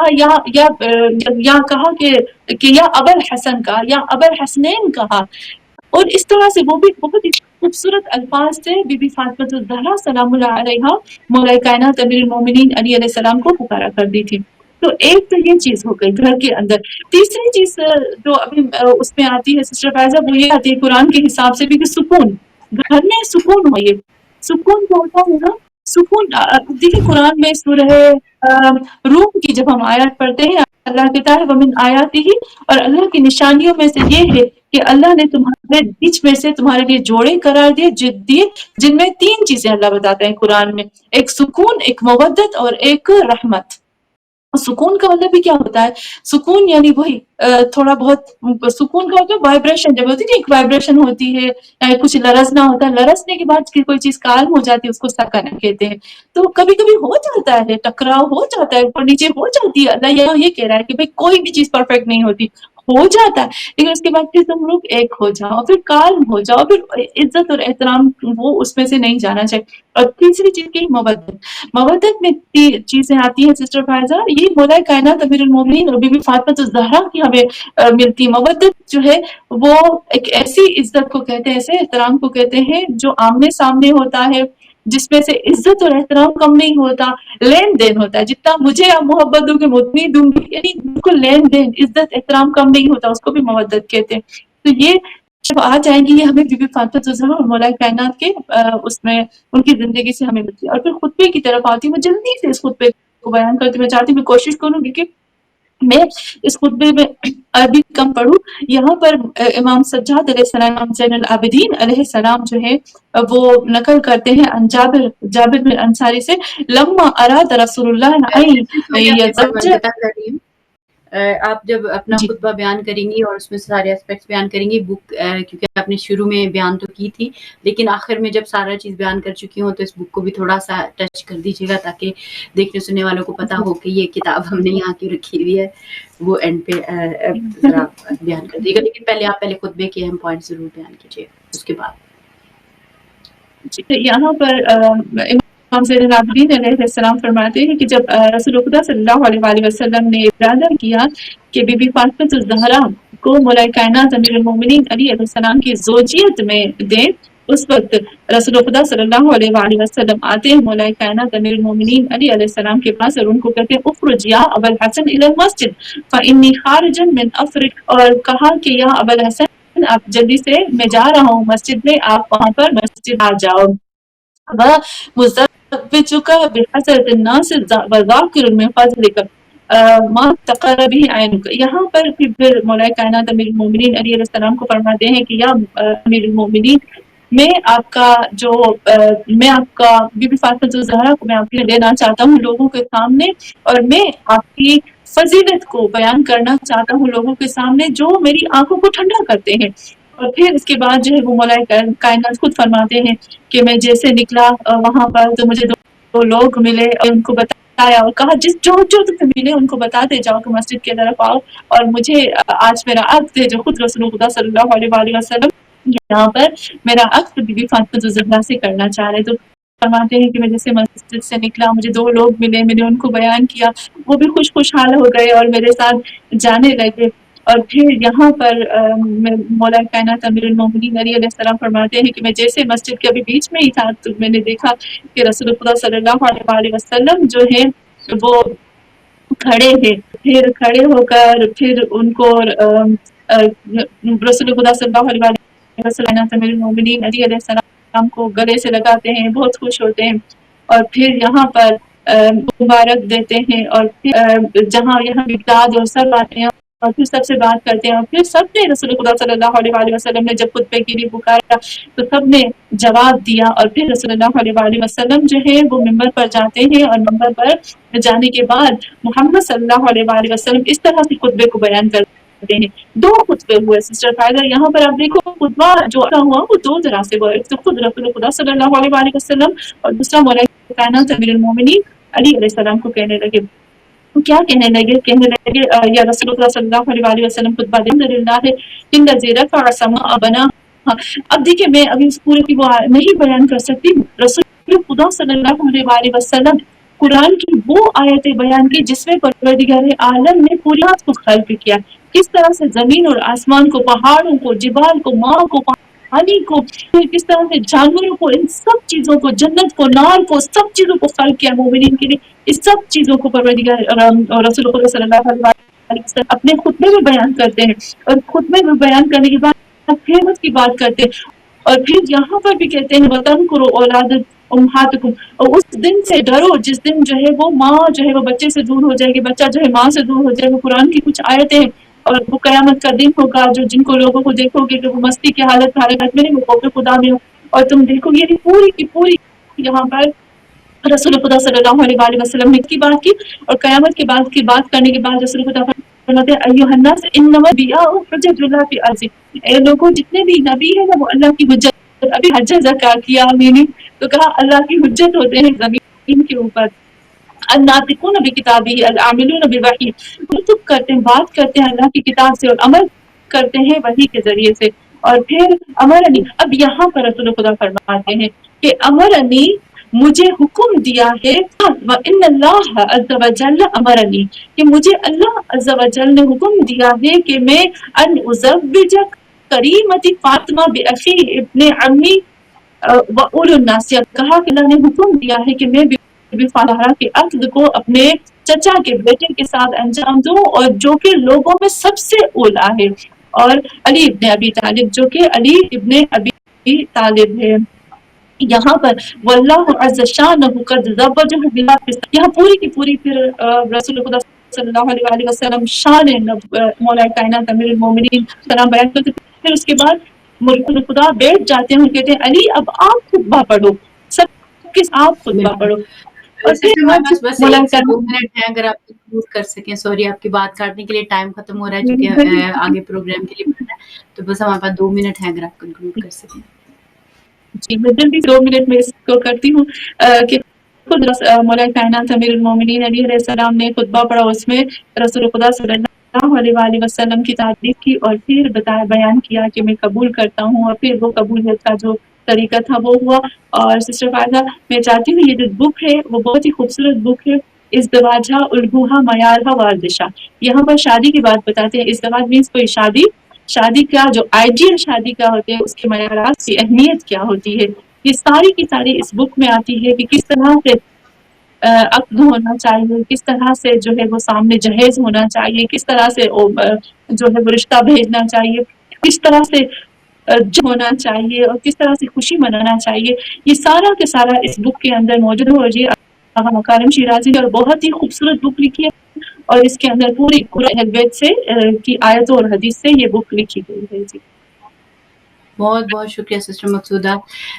B: कहा कि या अबल हसन का, या अबल हसनैन कहा। और इस तरह से वो भी बहुत ही खूबसूरत अल्फाज से बीबी फातिमा ज़हरा सलामुल्लाह अलैहा मौला कायनात अमीरुल मोमिनीन अली अलैहिस्सलाम को पुकारा करती थी। तो एक तो ये चीज हो गई घर के अंदर। तीसरी चीज जो अभी उसमें आती है सिस्टर फायजा, वो ये आती है कुरान के हिसाब से भी कि सुकून, घर में सुकून हो। ये सुकून जो होता है ना, सुकून देखिए कुरान में सूरह रूम की जब हम आयत पढ़ते हैं, अल्लाह कहता है वमिन आयातिही, और अल्लाह की निशानियों में से ये है कि अल्लाह ने तुम्हारे बीच में से तुम्हारे लिए जोड़े करार दिए, जिद दिए, जिनमें 3 चीजें अल्लाह बताते हैं कुरान में, एक सुकून, एक मवद्दत और एक रहमत। सुकून का मतलब भी क्या होता है, सुकून यानी वही थोड़ा बहुत, सुकून का मतलब वाइब्रेशन, जब होती है एक वाइब्रेशन होती है, कुछ लरसना होता है, लरसने के बाद कोई चीज काल्म हो जाती है, उसको सकन कहते हैं। तो कभी कभी हो जाता है, टकराव हो जाता है, ऊपर नीचे हो जाती है, अल्लाह यहाँ ये कह रहा है कि भाई कोई भी चीज परफेक्ट नहीं होती, हो जाता है, लेकिन उसके बाद फिर तुम लोग एक हो जाओ, फिर काल्म हो जाओ, फिर इज्जत और एहतराम वो उसमें से नहीं जाना चाहिए। और तीसरी चीज की मवद्दत, मवद्दत में चीजें आती हैं सिस्टर फायजा, ये मौला कायनात अमीरुल मोमिनीन और बीबी फातिमा ज़हरा की हमें मिलती है। मवद्दत जो है वो एक ऐसी इज्जत को कहते हैं, ऐसे एहतराम को कहते हैं जो आमने सामने होता है, जिसमें से इज्जत और एहतराम कम नहीं होता, लेन देन होता है, जितना मुझे आप मोहब्बत दोगे मैं उतनी दूंगी, यानी बिल्कुल लेन देन, इज्जत एहतराम कम नहीं होता, उसको भी मवद्दत कहते हैं। तो ये जब आ जाएंगी ये हमें बीबी फातिमा ज़हरा और मौला कायनात के उसमें उनकी जिंदगी से हमें मिलती है। और फिर खुतबे की तरफ आती हूँ, मैं जल्दी से इस खुतबे को बयान करती, मैं चाहती हूँ, मैं कोशिश करूंगी कि मैं इस खुतबे में अरबी कम पढ़ूं। यहाँ पर इमाम सज्जाद अलैहिस्सलाम ज़ैनुल आबिदीन अलैहिस्सलाम जो है वो नकल करते हैं जाबिर बिन अंसारी से, लम्मा अराद रसूलुल्लाह
A: मैं फिर से सूर्या से पता कर रही हूँ। آپ جب اپنا
B: جی
A: خطبہ بیان کریں گی اور اس میں سارے اسپیکٹس بیان کریں گی، بک کیونکہ آپ نے شروع میں بیان تو کی تھی، لیکن آخر میں جب سارا چیز بیان کر چکی ہوں تو اس بک کو بھی تھوڑا سا ٹچ کر دیجیے گا تاکہ دیکھنے سننے والوں کو پتا ہو کہ یہ کتاب ہم نے یہاں کی رکھی ہوئی ہے، وہ اینڈ پہ ذرا بیان کر دیجیے گا، لیکن پہلے خطبے کے اہم پوائنٹ ضرور بیان کیجیے اس کے بعد۔
B: یہاں پر امام زین العابدین علیہ السلام فرماتے ہیں کہ جب رسول خدا صلی اللہ علیہ وآلہ وسلم نے ارادہ کیا کہ بی بی فاطمہ الزہرا کو مولا کائنات امیر المومنین علی علیہ السلام کی زوجیت میں دیں، اس وقت رسول خدا صلی اللہ علیہ وآلہ وسلم آتے ہیں مولا کائنات امیر المومنین علی علیہ السلام کے پاس اور ان کو کہتے ہیں اخرج یا ابا الحسن الی المسجد فانی خارجا من افرق، اور کہا کہ یا ابا الحسن آپ جلدی سے میں جا رہا ہوں مسجد میں، آپ وہاں پر مسجد آ جاؤ۔ وَمُزَوِّجُكَ بِحَسَرَةِ النَّاسِ وَذَاكِرٌ مِّن فَضْلِكَ ما تقر بھی عینک۔ یہاں پر پھر مولا کائنات امیر المومنین علی علیہ السلام کو فرماتے ہیں کہ یا امیر المومنین میں آپ کا جو میں آپ کا بی بی فاطمہ الزہرا کو میں آپ کے لینا چاہتا ہوں لوگوں کے سامنے، اور میں آپ کی فضیلت کو بیان کرنا چاہتا ہوں لوگوں کے سامنے جو میری آنکھوں کو ٹھنڈا کرتے ہیں۔ اور پھر اس کے بعد جو ہے وہ مولا کائنات خود فرماتے ہیں کہ میں جیسے نکلا وہاں پر تو مجھے دو لوگ ملے اور ان کو بتایا اور کہا جس جو تمہیں ملے ان کو بتاتے جاؤ کہ مسجد کی طرف آؤ، اور مجھے آج میرا عقد ہے جو خود رسول خدا صلی اللہ علیہ وآلہ وسلم یہاں پر میرا عقد بی بی فاطمہ الزہرا سے کرنا چاہ رہے، تو فرماتے ہیں کہ میں جیسے مسجد سے نکلا مجھے دو لوگ ملے، میں نے ان کو بیان کیا، وہ بھی خوشحال ہو گئے اور میرے ساتھ جانے لگے۔ اور پھر یہاں پر مولا کائنات امیر المومنین علی علیہ السلام فرماتے ہیں کہ میں جیسے مسجد کے ابھی بیچ میں ہی تھا تو میں نے دیکھا کہ رسول خدا صلی اللہ علیہ وآلہ وسلم جو ہے وہ کھڑے ہیں، پھر کھڑے ہو کر پھر ان کو رسول خدا صلی اللہ علیہ وآلہ وسلم امیر المومنین علی علیہ السلام کو گلے سے لگاتے ہیں، بہت خوش ہوتے ہیں، اور پھر یہاں پر مبارک دیتے ہیں، اور پھر جہاں یہاں مقداد اور سب آتے ہیں اور پھر سب سے بات کرتے ہیں، اور پھر سب نے رسول خدا صلی اللہ علیہ وآلہ وسلم نے جب خطبے کے لیے پکارا تو سب نے جواب دیا، اور پھر رسول اللہ علیہ وآلہ وسلم جو ہے وہ ممبر پر جاتے ہیں، اور ممبر پر جانے کے بعد محمد صلی اللہ علیہ وآلہ وسلم اس طرح سے خطبے کو بیان کرتے ہیں۔ دو خطبے ہوئے سسٹر فائدہ، یہاں پر آپ دیکھو خطبہ جو ہوا وہ دو طرح سے ہوا، ایک تو خود رسول خدا صلی اللہ علیہ وآلہ وسلم اور دوسرا مولا کائنات امیر المومنین علی علیہ السلام کو کہنے لگے، کیا کہنے لگے یا رسول اللہ صلی اللہ علیہ وآلہ وسلم خطبہ دیں للہ ان الذی رفع السماء بناها۔ اب دیکھیں میں ابھی اس پورے کی وہ نہیں بیان کر سکتی، رسول خدا صلی اللہ علیہ وآلہ وسلم قرآن کی وہ آیتیں بیان کی جس میں پروردگار عالم نے پوری رات کو خلق کیا، کس طرح سے زمین اور آسمان کو، پہاڑوں کو، جبال کو، ماں کو، پانی کو، کس طرح سے جانوروں کو، ان سب چیزوں کو، جنت کو، نار کو، سب چیزوں کو خلق کیا مومنین کے لیے، اس سب چیزوں کو پروردگار رسول اللہ صلی اللہ علیہ وسلم اپنے خطبے میں بیان کرتے ہیں، اور خطبے میں بیان کرنے کے بعد قیامت کی بات کرتے ہیں، اور پھر یہاں پر بھی کہتے ہیں وطن کرو اولاد امہاتکم، اور اس دن سے ڈرو جس دن جو ہے وہ ماں جو ہے وہ بچے سے دور ہو جائے گی، بچہ جو ہے ماں سے دور ہو جائے گا۔ قرآن کی کچھ آیتیں ہیں، اور وہ قیامت کا دن ہوگا جو جن کو لوگوں کو دیکھو گے کہ وہ مستی کی حالت میں نہیں، وہ خوف خدا میں ہو، اور تم دیکھو گے پوری کی پوری یہاں پر رسول خدا صلی اللہ علیہ وآلہ وسلم نے کی بات کی، اور قیامت کے بعد کی بات کرنے کے بعد رسول خدا فرماتے ہیں ایھا الناس انما الانبیاء حجج اللہ فی الارض، اے لوگوں جتنے بھی نبی ہیں نا وہ اللہ کی حجت، ابھی حج زکات کیا میں نے تو کہا اللہ کی حجت ہوتے ہیں زمین کے اوپر، الناطقون بکتابہ العاملون بوحی، نطق کرتے ہیں، بات کرتے ہیں اللہ کی کتاب سے اور عمل کرتے ہیں وحی کے ذریعے سے۔ اور پھر امرنی، اب یہاں پر رسول خدا فرماتے ہیں کہ امرنی مجھے حکم دیا ہے، وَإِنَّ اللَّهَ عَزَّ وَجَلَّ امرنی، کہ مجھے اللہ عز و جل نے حکم دیا ہے کہ میں ان ازوجک کریمتی فاطمہ بأخی ابن عمی وَأُولُو النَّاسِ، کہا کہ اللہ نے حکم دیا ہے کہ میں بی فاطمہ کے عقد کو اپنے چچا کے بیٹے کے ساتھ انجام دوں، اور جو کہ لوگوں میں سب سے اولا ہے، اور علی ابن ابی طالب جو کہ علی ابن ابی طالب ہے۔ یہاں پر واللہ عز شانہ قد زوجہ بلا، یہاں پوری کی پوری پھر رسول خدا صلی اللہ علیہ وآلہ وسلم شان مولا کائنات امیر المومنین سلام بیان کرتے، پھر اس کے بعد رسول خدا بیٹھ جاتے ہیں اور کہتے ہیں علی اب آپ خطبہ پڑھو، سب کے آپ خطبہ
A: بالکل
B: پڑھو۔ اور
A: सिस्टर
B: फिर
A: हमारे
B: आज
A: पास बस 1
B: मौलाना
A: से 2
B: कायनात
A: मिनट हैं, अगर आप कंक्लूड कर सकें। सॉरी आपकी बात काटने के लिए, टाइम खत्म हो रहा है चूँकि आगे प्रोग्राम के लिए बढ़ना है। तो बस हमारे पास 2 मिनट हैं, अगर आप कंक्लूड कर सकें।
B: जी, मैं जल्दी 2 मिनट में इसको करती हूँ कि खुद मौलाना कायनात अमीरुल मोमिनीन अली अलैहिस्सलाम ने खुतबा पढ़ा, उसमें रसूल खुदा सल्लल्लाहु अलैहि वसल्लम की तारीफ की और फिर बयान किया कि मैं कबूल करता हूँ, और फिर वो कबूलियत का जो तरीका था वो हुआ। और सिस्टर फायदा, मैं चाहती हूँ ये जो बुक है वो बहुत ही खूबसूरत बुक है। इज़्दिवाजा उल्गुहा मयारहा वारदिशा, यहाँ पर शादी की बात बताते हैं। इज़्दिवाज मीन्स कोई शादी, शादी का जो आइडियल शादी का होते हैं उसके मयारात की अहमियत क्या होती है, ये सारी की सारी इस बुक में आती है कि किस तरह से अक़्द होना चाहिए, किस तरह से जो है वो सामने जहेज़ होना चाहिए, किस तरह से जो है वो रिश्ता भेजना चाहिए, किस तरह से जो होना चाहिए और किस तरह से खुशी मनाना चाहिए। ये सारा का सारा इस बुक के अंदर मौजूद है। और ये आगा मकारम शिराज़ी ने और बहुत ही खूबसूरत बुक लिखी है, और इसके अंदर पूरी कुरान अहल बैत से की आयतों और हदीस से ये बुक लिखी गई है। जी।
A: बहुत-बहुत शुक्रिया सिस्टर मकसूदा।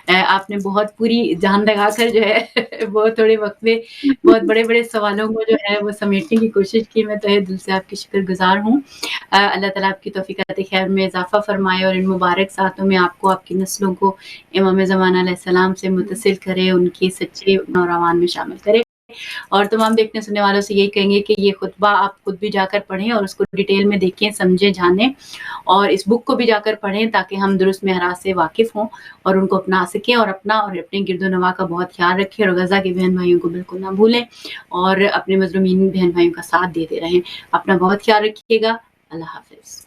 A: आपने बहुत पूरी जान लगाकर जो है बहुत थोड़े वक़्त में बहुत बड़े-बड़े सवालों को जो है वो समेटने की कोशिश की। मैं तहे दिल से आपकी शुक्रगुज़ार हूँ। अल्लाह ताला आपकी तौफ़ीक़ात ख़ैर में इज़ाफ़ा फ़रमाए और इन मुबारक साथों में आपको, आपकी नस्लों को इमाम ज़माना अलैहिस्सलाम से मुत्तसिल करे, उनके सच्चे नौरवान में शामिल करे। और तमाम देखने सुनने वालों से यही कहेंगे कि ये खुतबा आप खुद भी जाकर पढ़ें और उसको डिटेल में देखें, समझें, जानें, और इस बुक को भी जाकर पढ़ें ताकि हम दुरुस्त महराज से वाकिफ़ हों और उनको अपना सकें और अपना और अपने गिरदो-नवा का बहुत ख्याल रखें, और गज़ा के बहन-भाइयों को बिल्कुल ना भूलें और अपने मज़लूमीन बहन-भाइयों का साथ देते रहें। अपना बहुत ख्याल रखिएगा। अल्लाह हाफ़िज़।